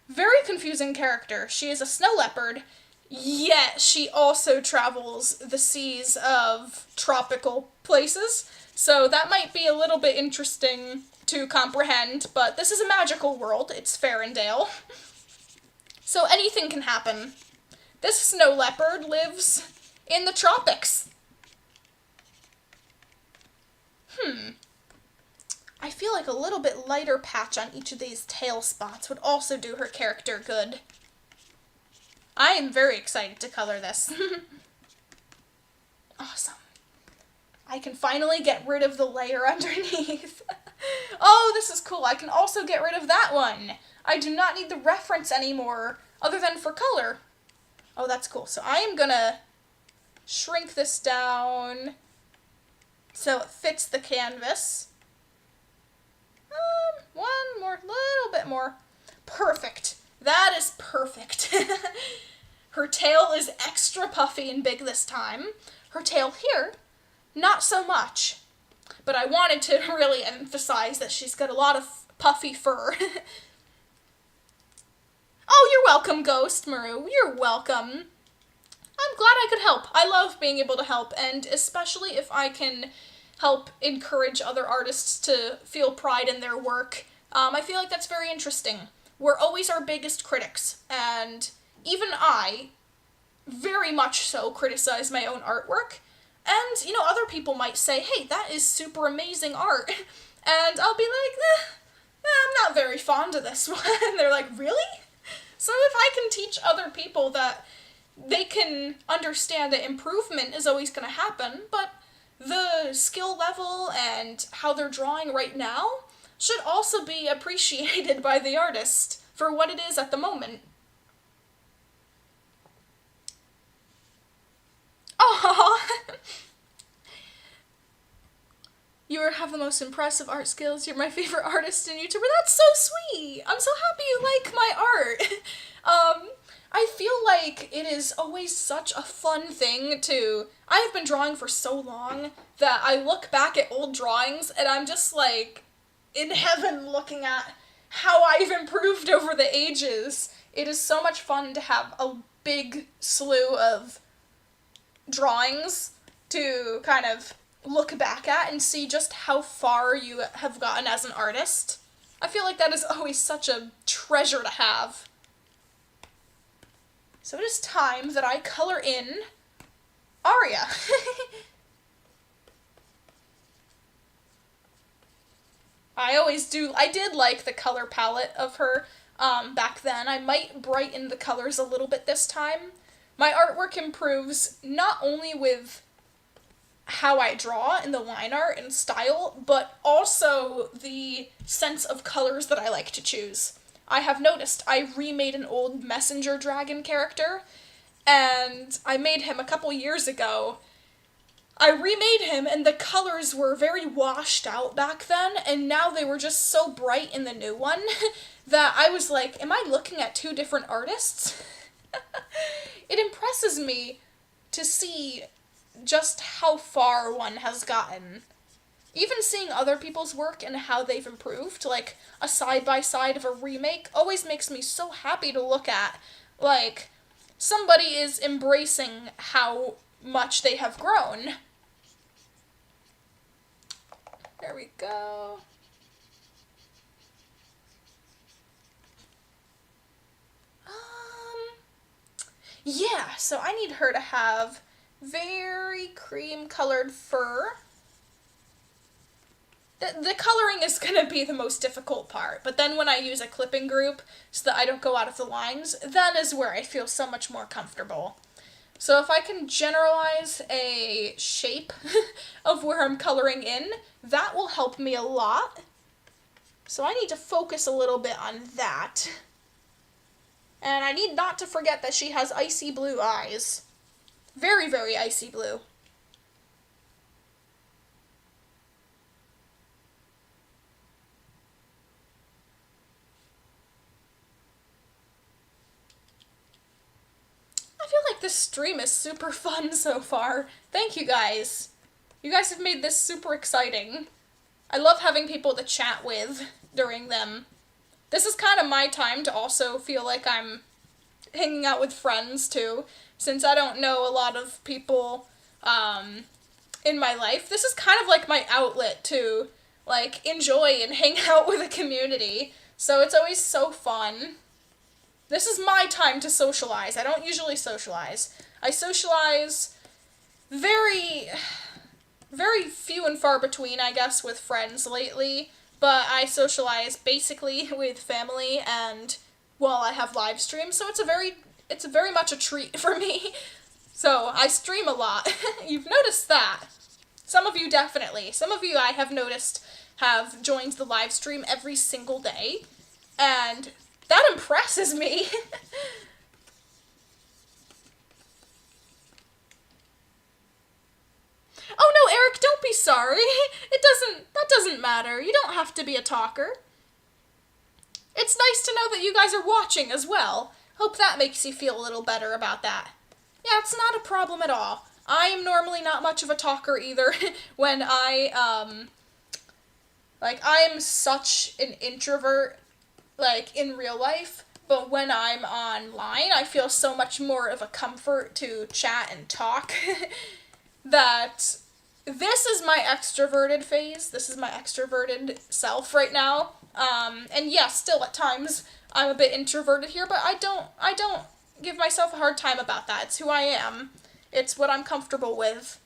very confusing character. She is a snow leopard, yet she also travels the seas of tropical places, so that might be a little bit interesting to comprehend, but this is a magical world. It's Farendale. So anything can happen. This snow leopard lives in the tropics. I feel like a little bit lighter patch on each of these tail spots would also do her character good. I am very excited to color this. Awesome. I can finally get rid of the layer underneath. Oh, this is cool. I can also get rid of that one. I do not need the reference anymore, other than for color. Oh, that's cool. So I am gonna shrink this down so it fits the canvas. One more, little bit more. Perfect. That is perfect. Her tail is extra puffy and big this time. Her tail here, not so much. But I wanted to really emphasize that she's got a lot of puffy fur. Oh, you're welcome, Ghost Maru. You're welcome. I'm glad I could help. I love being able to help, and especially if I can help encourage other artists to feel pride in their work. I feel like that's very interesting. We're always our biggest critics, and even I, very much so, criticize my own artwork. And, you know, other people might say, hey, that is super amazing art. And I'll be like, I'm not very fond of this one. And they're like, really? So if I can teach other people that they can understand that improvement is always going to happen, but the skill level and how they're drawing right now should also be appreciated by the artist for what it is at the moment. Aww! You have the most impressive art skills. You're my favorite artist and YouTuber. That's so sweet! I'm so happy you like my art. I feel like it is always such a fun thing to... I have been drawing for so long that I look back at old drawings and I'm just like in heaven looking at how I've improved over the ages. It is so much fun to have a big slew of drawings to kind of look back at and see just how far you have gotten as an artist. I feel like that is always such a treasure to have. So it is time that I color in Aria. I did like the color palette of her back then. I might brighten the colors a little bit this time. My artwork improves not only with how I draw in the line art and style, but also the sense of colors that I like to choose. I have noticed I remade an old messenger dragon character, and I made him a couple years ago. I remade him, and the colors were very washed out back then, and now they were just so bright in the new one that I was like, am I looking at two different artists? It impresses me to see just how far one has gotten. Even seeing other people's work and how they've improved, like a side-by-side of a remake, always makes me so happy to look at. Like, somebody is embracing how much they have grown. There we go. Yeah, so I need her to have very cream-colored fur. The coloring is going to be the most difficult part, but then when I use a clipping group so that I don't go out of the lines, that is where I feel so much more comfortable. So if I can generalize a shape of where I'm coloring in, that will help me a lot. So I need to focus a little bit on that. And I need not to forget that she has icy blue eyes. Very, very icy blue. I feel like this stream is super fun so far. Thank you guys. You guys have made this super exciting. I love having people to chat with during them. This is kind of my time to also feel like I'm hanging out with friends too, since I don't know a lot of people in my life. This is kind of like my outlet to like enjoy and hang out with a community. So it's always so fun. This is my time to socialize. I don't usually socialize. I socialize very, very few and far between, I guess, with friends lately. But I socialize basically with family and while I have live streams, so it's very much a treat for me. So I stream a lot. You've noticed that. Some of you definitely. Some of you I have noticed have joined the live stream every single day, and that impresses me. Oh no, Eric, don't be sorry. That doesn't matter. You don't have to be a talker. It's nice to know that you guys are watching as well. Hope that makes you feel a little better about that. Yeah, it's not a problem at all. I am normally not much of a talker either when I am such an introvert, like, in real life, but when I'm online, I feel so much more of a comfort to chat and talk that this is my extroverted phase. This is my extroverted self right now. And yeah, still at times I'm a bit introverted here, but I don't give myself a hard time about that. It's who I am. It's what I'm comfortable with.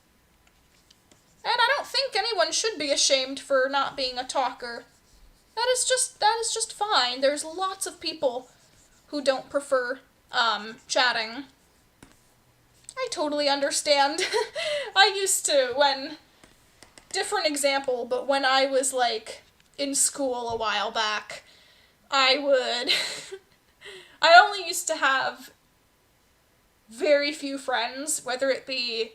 And I don't think anyone should be ashamed for not being a talker. That is just fine. There's lots of people who don't prefer chatting. I totally understand. I used to, different example, but when I was like in school a while back, I only used to have very few friends, whether it be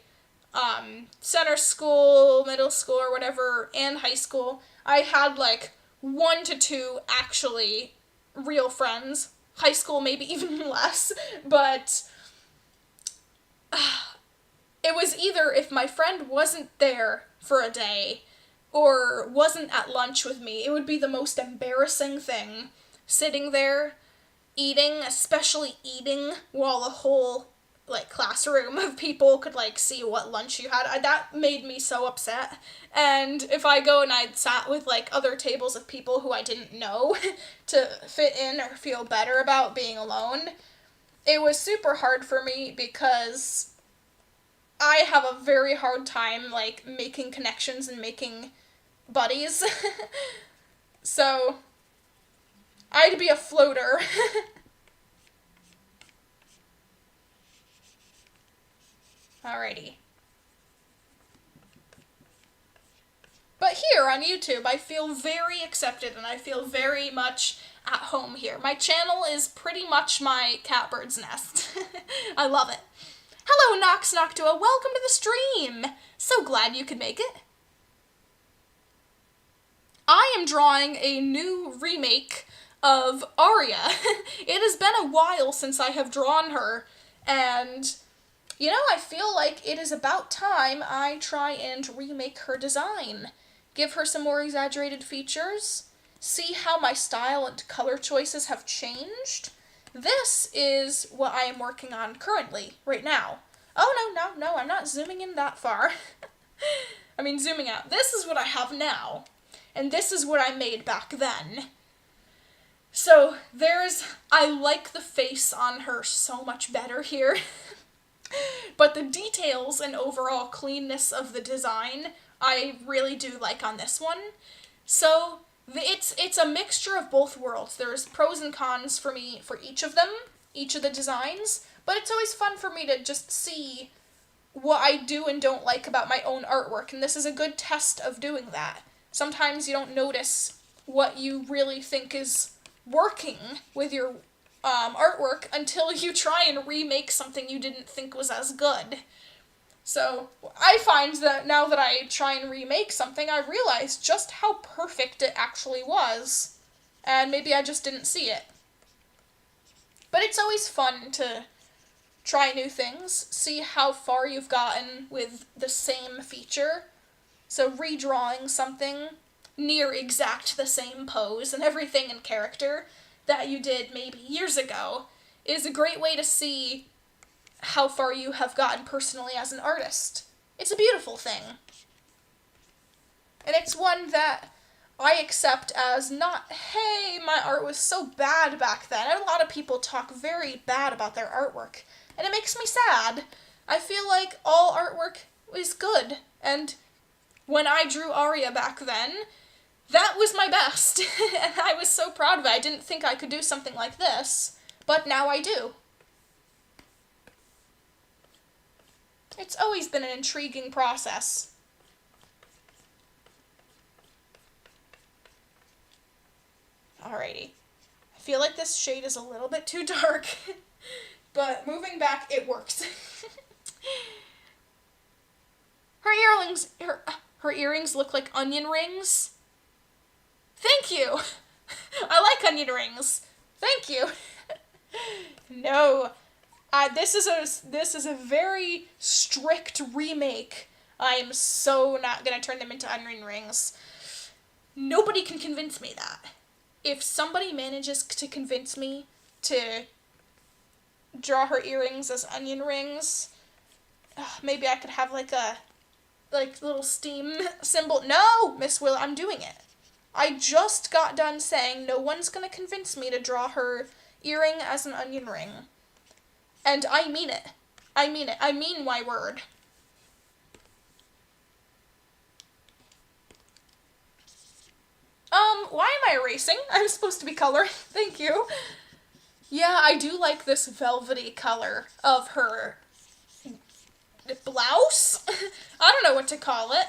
center school, middle school, or whatever, and high school. I had like 1 to 2 actually real friends. high school, maybe even less, but it was either if my friend wasn't there for a day or wasn't at lunch with me, it would be the most embarrassing thing. Sitting there, eating, especially eating, while a whole, like, classroom of people could, like, see what lunch you had. That made me so upset. And if I go and I'd sat with, like, other tables of people who I didn't know to fit in or feel better about being alone, it was super hard for me because I have a very hard time, like, making connections and making buddies. So I'd be a floater. Alrighty. But here on YouTube, I feel very accepted and I feel very much at home here. My channel is pretty much my catbird's nest. I love it. Hello, Nox Noctua. Welcome to the stream. So glad you could make it. I am drawing a new remake of Aria. It has been a while since I have drawn her, and you know, I feel like it is about time I try and remake her design. Give her some more exaggerated features, see how my style and color choices have changed. This is what I am working on currently, right now. Oh, no, I'm not zooming in that far. I mean, zooming out. This is what I have now, and this is what I made back then. So, I like the face on her so much better here. But the details and overall cleanness of the design, I really do like on this one. So, it's a mixture of both worlds. There's pros and cons for me for each of them, each of the designs, but it's always fun for me to just see what I do and don't like about my own artwork, and this is a good test of doing that. Sometimes you don't notice what you really think is working with your artwork until you try and remake something you didn't think was as good. So I find that now that I try and remake something, I realize just how perfect it actually was, and maybe I just didn't see it. But it's always fun to try new things, see how far you've gotten with the same feature. So redrawing something near exact the same pose and everything in character that you did maybe years ago is a great way to see how far you have gotten personally as an artist. It's a beautiful thing. And it's one that I accept as not, hey, my art was so bad back then. A lot of people talk very bad about their artwork, and it makes me sad. I feel like all artwork is good, and when I drew Aria back then, that was my best, and I was so proud of it. I didn't think I could do something like this, but now I do. It's always been an intriguing process. Alrighty. I feel like this shade is a little bit too dark, but moving back, it works. Her earrings look like onion rings. Thank you! I like onion rings. Thank you. No. This is a very strict remake. I am so not gonna turn them into onion rings. Nobody can convince me that. If somebody manages to convince me to draw her earrings as onion rings, maybe I could have like a little steam symbol. No, Miss Willow, I'm doing it. I just got done saying no one's gonna convince me to draw her earring as an onion ring. And I mean it. I mean it. I mean my word. Why am I erasing? I'm supposed to be coloring. Thank you. Yeah, I do like this velvety color of her blouse? I don't know what to call it.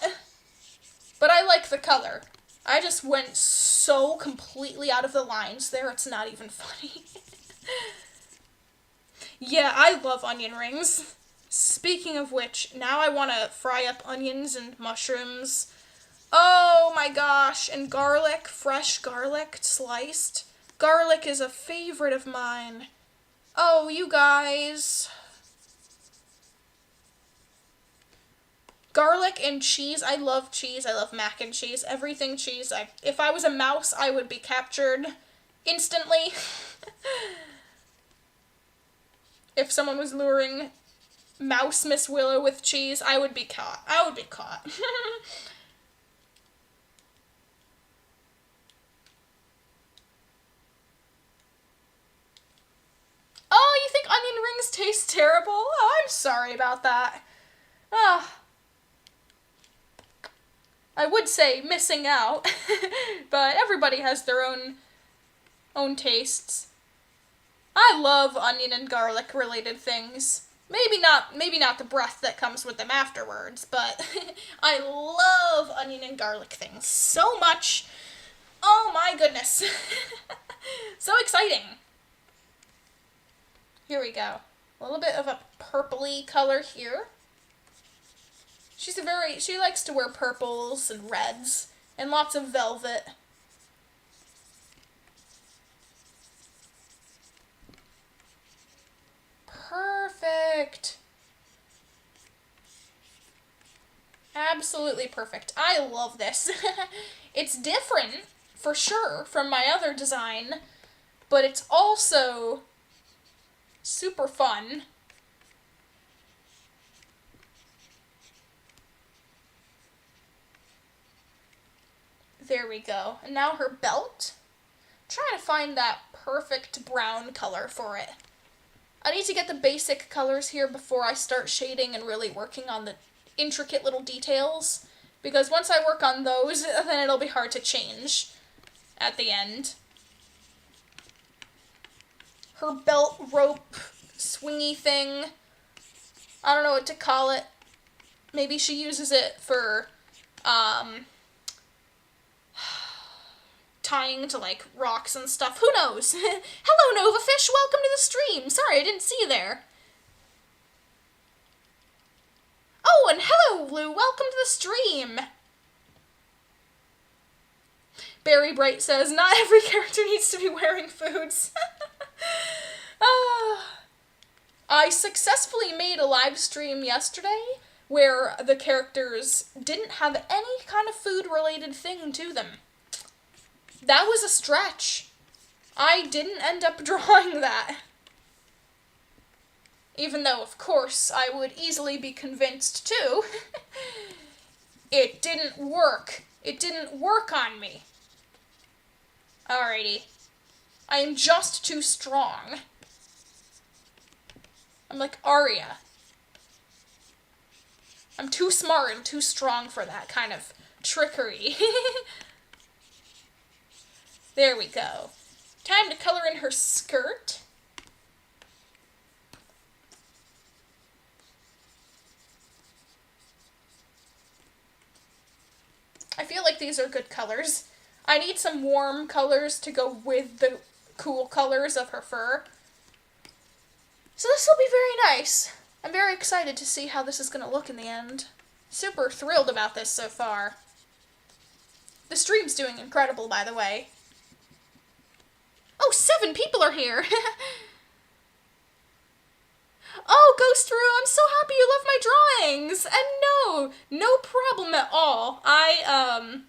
But I like the color. I just went so completely out of the lines there, it's not even funny. Yeah, I love onion rings. Speaking of which, now I want to fry up onions and mushrooms. Oh my gosh, and garlic, fresh garlic sliced. Garlic is a favorite of mine. Oh, you guys. Garlic and cheese. I love cheese. I love mac and cheese. Everything cheese. If I was a mouse, I would be captured instantly. If someone was luring Mouse Miss Willow with cheese, I would be caught. I would be caught. Oh, you think onion rings taste terrible? Oh, I'm sorry about that. Ah. I would say missing out, but everybody has their own tastes. I love onion and garlic related things. Maybe not the breath that comes with them afterwards, but I love onion and garlic things so much. Oh my goodness. So exciting. Here we go. A little bit of a purpley color here. She likes to wear purples and reds and lots of velvet. Perfect. Absolutely perfect. I love this. It's different, for sure, from my other design, but it's also super fun. There we go. And now her belt. I'm trying to find that perfect brown color for it. I need to get the basic colors here before I start shading and really working on the intricate little details, because once I work on those, then it'll be hard to change at the end. Her belt rope swingy thing, I don't know what to call it. Maybe she uses it for tying to like rocks and stuff. Who knows? Hello, Novafish. Welcome to the stream. Sorry, I didn't see you there. Oh, and hello, Lou. Welcome to the stream. Barry Bright says, not every character needs to be wearing foods. I successfully made a live stream yesterday where the characters didn't have any kind of food-related thing to them. That was a stretch. I didn't end up drawing that. Even though, of course, I would easily be convinced too. It didn't work. It didn't work on me. Alrighty. I am just too strong. I'm like Aria. I'm too smart and too strong for that kind of trickery. There we go. Time to color in her skirt. I feel like these are good colors. I need some warm colors to go with the cool colors of her fur. So this will be very nice. I'm very excited to see how this is going to look in the end. Super thrilled about this so far. The stream's doing incredible, by the way. Oh, 7 people are here! Oh, Ghost Rue, I'm so happy you love my drawings! And no problem at all. I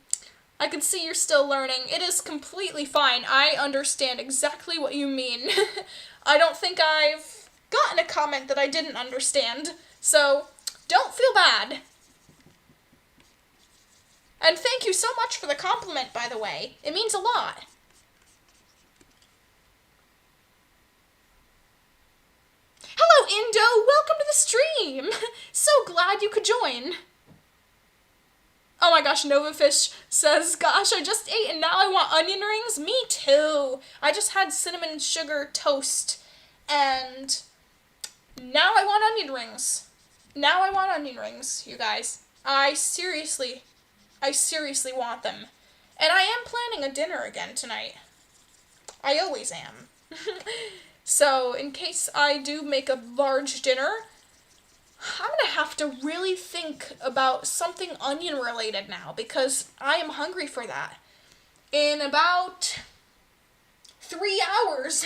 can see you're still learning. It is completely fine. I understand exactly what you mean. I don't think I've gotten a comment that I didn't understand, so don't feel bad. And thank you so much for the compliment, by the way. It means a lot. Hello, Indo! Welcome to the stream! So glad you could join. Oh my gosh, Novafish says, gosh, I just ate and now I want onion rings? Me too! I just had cinnamon sugar toast and now I want onion rings. Now I want onion rings, you guys. I seriously want them. And I am planning a dinner again tonight. I always am. So, in case I do make a large dinner, I'm gonna have to really think about something onion related now, because I am hungry for that. In about 3 hours,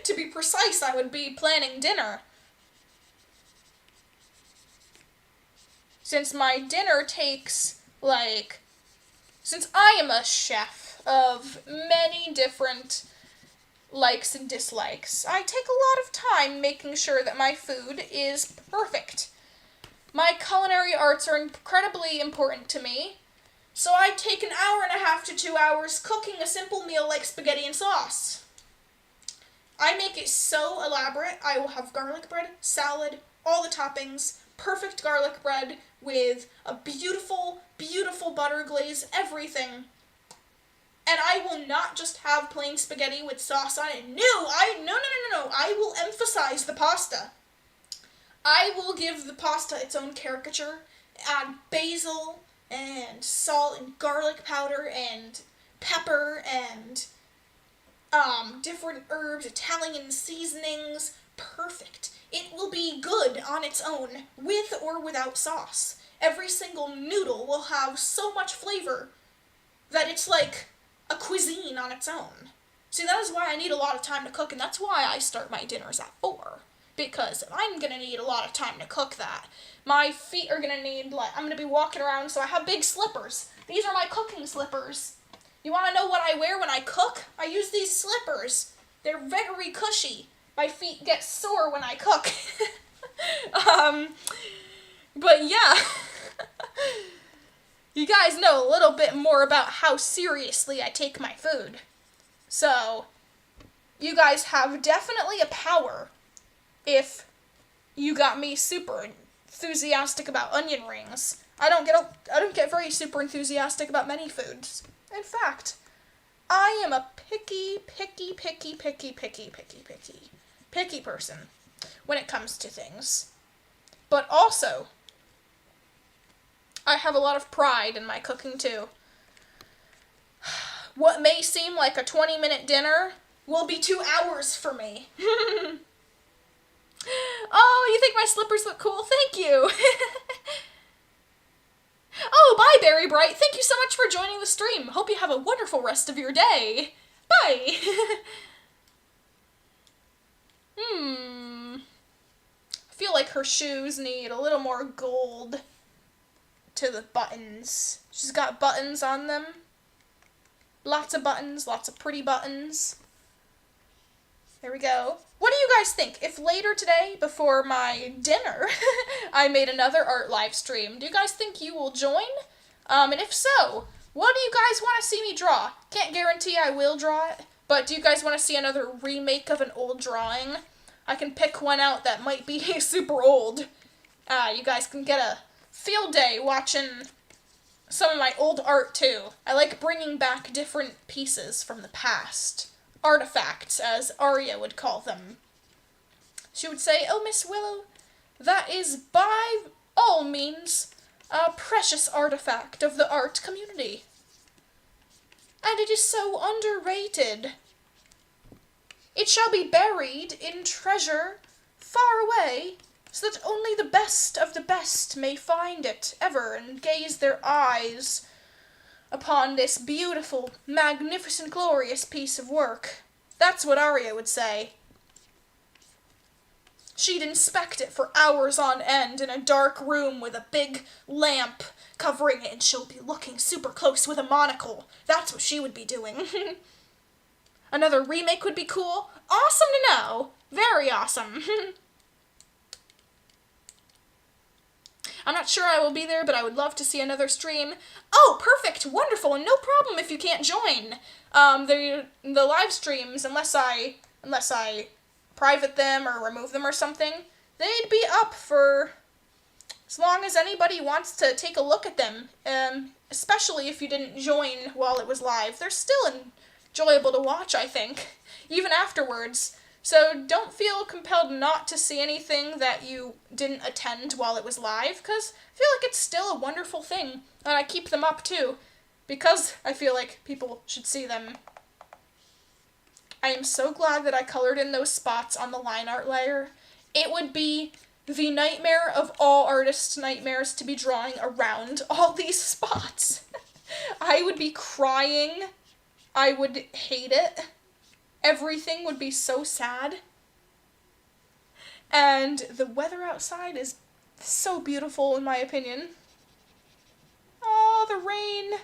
to be precise, I would be planning dinner. Since my dinner takes, like, since I am a chef of many different likes and dislikes, I take a lot of time making sure that my food is perfect. My culinary arts are incredibly important to me, so I take 1.5 to 2 hours cooking a simple meal like spaghetti and sauce. I make it so elaborate. I will have garlic bread, salad, all the toppings, perfect garlic bread with a beautiful, beautiful butter glaze, everything. And I will not just have plain spaghetti with sauce on it. No. I will emphasize the pasta. I will give the pasta its own caricature, add basil and salt and garlic powder and pepper and different herbs, Italian seasonings. Perfect. It will be good on its own, with or without sauce. Every single noodle will have so much flavor that it's like a cuisine on its own. See, that is why I need a lot of time to cook, and that's why I start my dinners at 4. Because I'm gonna need a lot of time to cook that. My feet are gonna need, I'm gonna be walking around, so I have big slippers. These are my cooking slippers. You wanna know what I wear when I cook? I use these slippers. They're very cushy. My feet get sore when I cook. But yeah. You guys know a little bit more about how seriously I take my food. So, you guys have definitely a power if you got me super enthusiastic about onion rings. I don't get very super enthusiastic about many foods. In fact, I am a picky person when it comes to things. But also, I have a lot of pride in my cooking too. What may seem like a 20-minute dinner will be 2 hours for me. Oh, you think my slippers look cool? Thank you. Oh, bye, Berry Bright. Thank you so much for joining the stream. Hope you have a wonderful rest of your day. Bye. I feel like her shoes need a little more gold to the buttons. She's got buttons on them. Lots of buttons, lots of pretty buttons. There we go. What do you guys think? If later today, before my dinner, I made another art live stream, do you guys think you will join? And if so, what do you guys want to see me draw? Can't guarantee I will draw it, but do you guys want to see another remake of an old drawing? I can pick one out that might be super old. You guys can get a field day watching some of my old art too. I like bringing back different pieces from the past. Artifacts, as Aria would call them. She would say, "Oh, Miss Willow, that is by all means a precious artifact of the art community. And it is so underrated. It shall be buried in treasure far away, so that only the best of the best may find it ever and gaze their eyes upon this beautiful, magnificent, glorious piece of work." That's what Aria would say. She'd inspect it for hours on end in a dark room with a big lamp covering it, and she'll be looking super close with a monocle. That's what she would be doing. Another remake would be cool. Awesome to know. Very awesome. I'm not sure I will be there, but I would love to see another stream. Oh, perfect, wonderful, and no problem if you can't join. The live streams, unless I private them or remove them or something, they'd be up for as long as anybody wants to take a look at them. Especially if you didn't join while it was live. They're still enjoyable to watch, I think, even afterwards. So don't feel compelled not to see anything that you didn't attend while it was live, because I feel like it's still a wonderful thing, and I keep them up too, because I feel like people should see them. I am so glad that I colored in those spots on the line art layer. It would be the nightmare of all artists' nightmares to be drawing around all these spots. I would be crying. I would hate it. everything would be so sad. And the weather outside is so beautiful, in my opinion. Oh, the rain.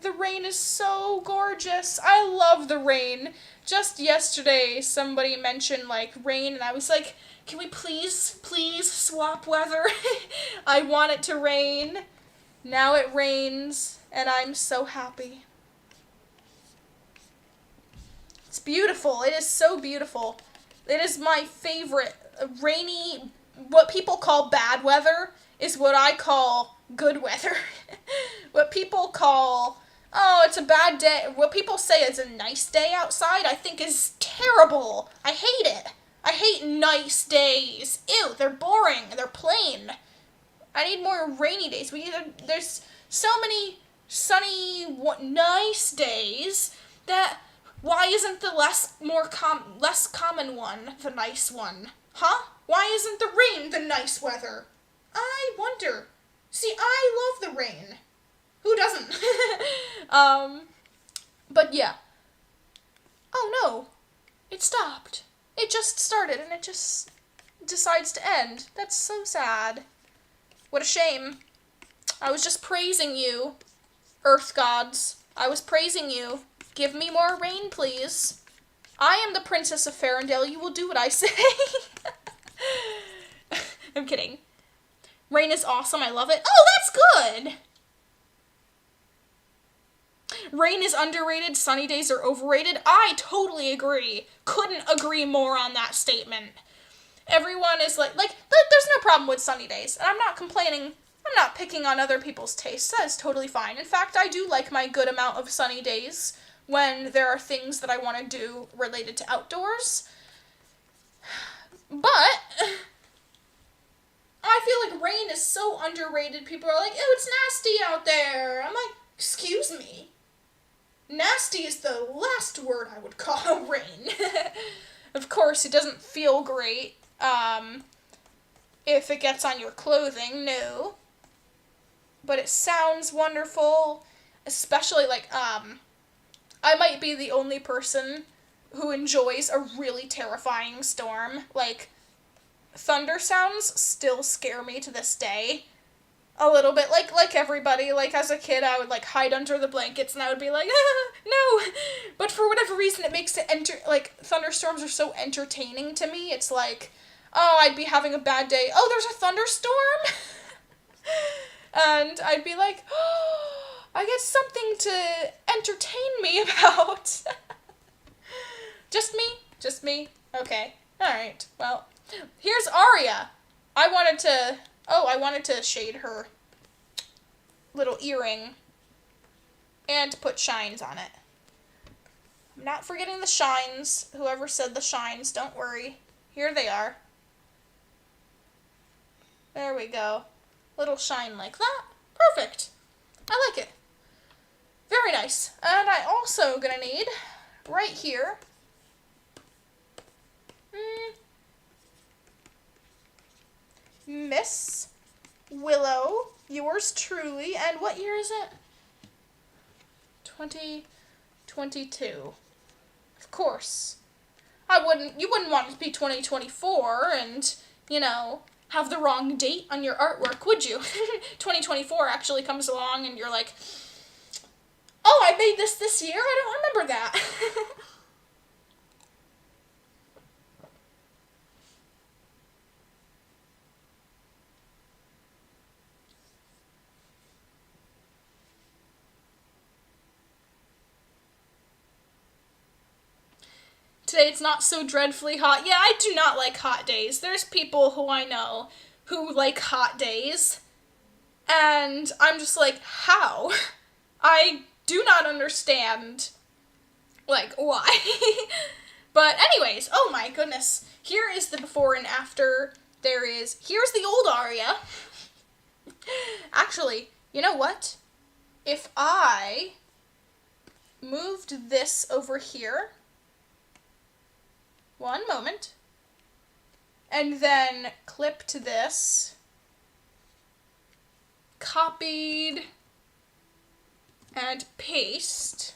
The rain is so gorgeous. I love the rain. Just yesterday, somebody mentioned, like, rain, and I was like, can we please swap weather? I want it to rain. Now it rains, and I'm so happy. It's beautiful. It is so beautiful. It is my favorite. Rainy, what people call bad weather is what I call good weather. What people call, oh, it's a bad day, what people say is a nice day outside, I think is terrible. I hate it. I hate nice days. Ew, they're boring. They're plain. I need more rainy days. There's so many sunny, nice days that why isn't the less common one the nice one? Huh? Why isn't the rain the nice weather? I wonder. See, I love the rain. Who doesn't? But yeah. Oh no. It stopped. It just started and it just decides to end. That's so sad. What a shame. I was just praising you, Earth gods. I was praising you. Give me more rain, please. I am the Princess of Farendale. You will do what I say. I'm kidding. Rain is awesome. I love it. Oh, that's good. Rain is underrated. Sunny days are overrated. I totally agree. Couldn't agree more on that statement. Everyone is like, there's no problem with sunny days. And I'm not complaining. I'm not picking on other people's tastes. That is totally fine. In fact, I do like my good amount of sunny days when there are things that I want to do related to outdoors. But I feel like rain is so underrated. People are like, oh, it's nasty out there. I'm like, excuse me. Nasty is the last word I would call rain. Of course, it doesn't feel great. If it gets on your clothing, no. But it sounds wonderful, especially, like, I might be the only person who enjoys a really terrifying storm. Like, thunder sounds still scare me to this day. A little bit, like everybody, like, as a kid, I would, like, hide under the blankets, and I would be like, ah, no! But for whatever reason, it makes it, thunderstorms are so entertaining to me. It's like, oh, I'd be having a bad day. Oh, there's a thunderstorm? And I'd be like, oh, I get something to entertain me about. Just me? Okay. Alright, well, here's Aria. I wanted to shade her little earring and put shines on it. I'm not forgetting the shines. Whoever said the shines, don't worry. Here they are. There we go. Little shine like that. Perfect. I like it. Very nice. And I also gonna need, right here, Miss Willow, yours truly, and what year is it? 2022. Of course. You wouldn't want it to be 2024 and, have the wrong date on your artwork, would you? 2024 actually comes along and you're like, oh, I made this year? I don't remember that. Today it's not so dreadfully hot. Yeah, I do not like hot days. There's people who I know who like hot days. And I'm just like, how? I do not understand, like, why. But anyways, oh my goodness. Here is the before and after. Here's the old Aria. Actually, you know what? If I moved this over here, one moment, and then clipped this, copied, and paste,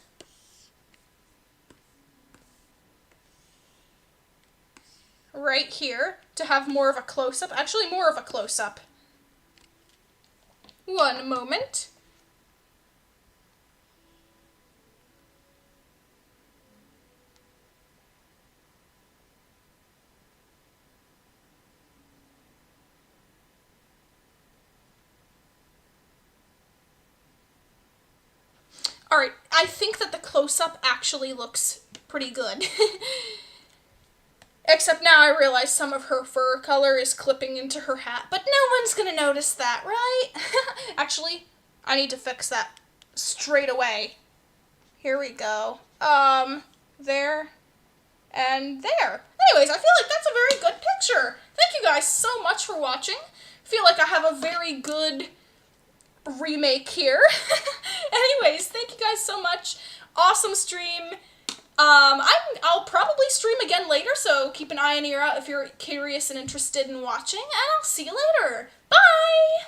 right here to have more of a close-up. Actually, more of a close-up. One moment. Alright, I think that the close-up actually looks pretty good. Except now I realize some of her fur color is clipping into her hat, but no one's gonna notice that, right? Actually, I need to fix that straight away. Here we go. There and there. Anyways, I feel like that's a very good picture. Thank you guys so much for watching. I feel like I have a very good remake here. Anyways, thank you guys so much. Awesome stream. I'll probably stream again later, so keep an eye and ear out if you're curious and interested in watching, and I'll see you later. Bye!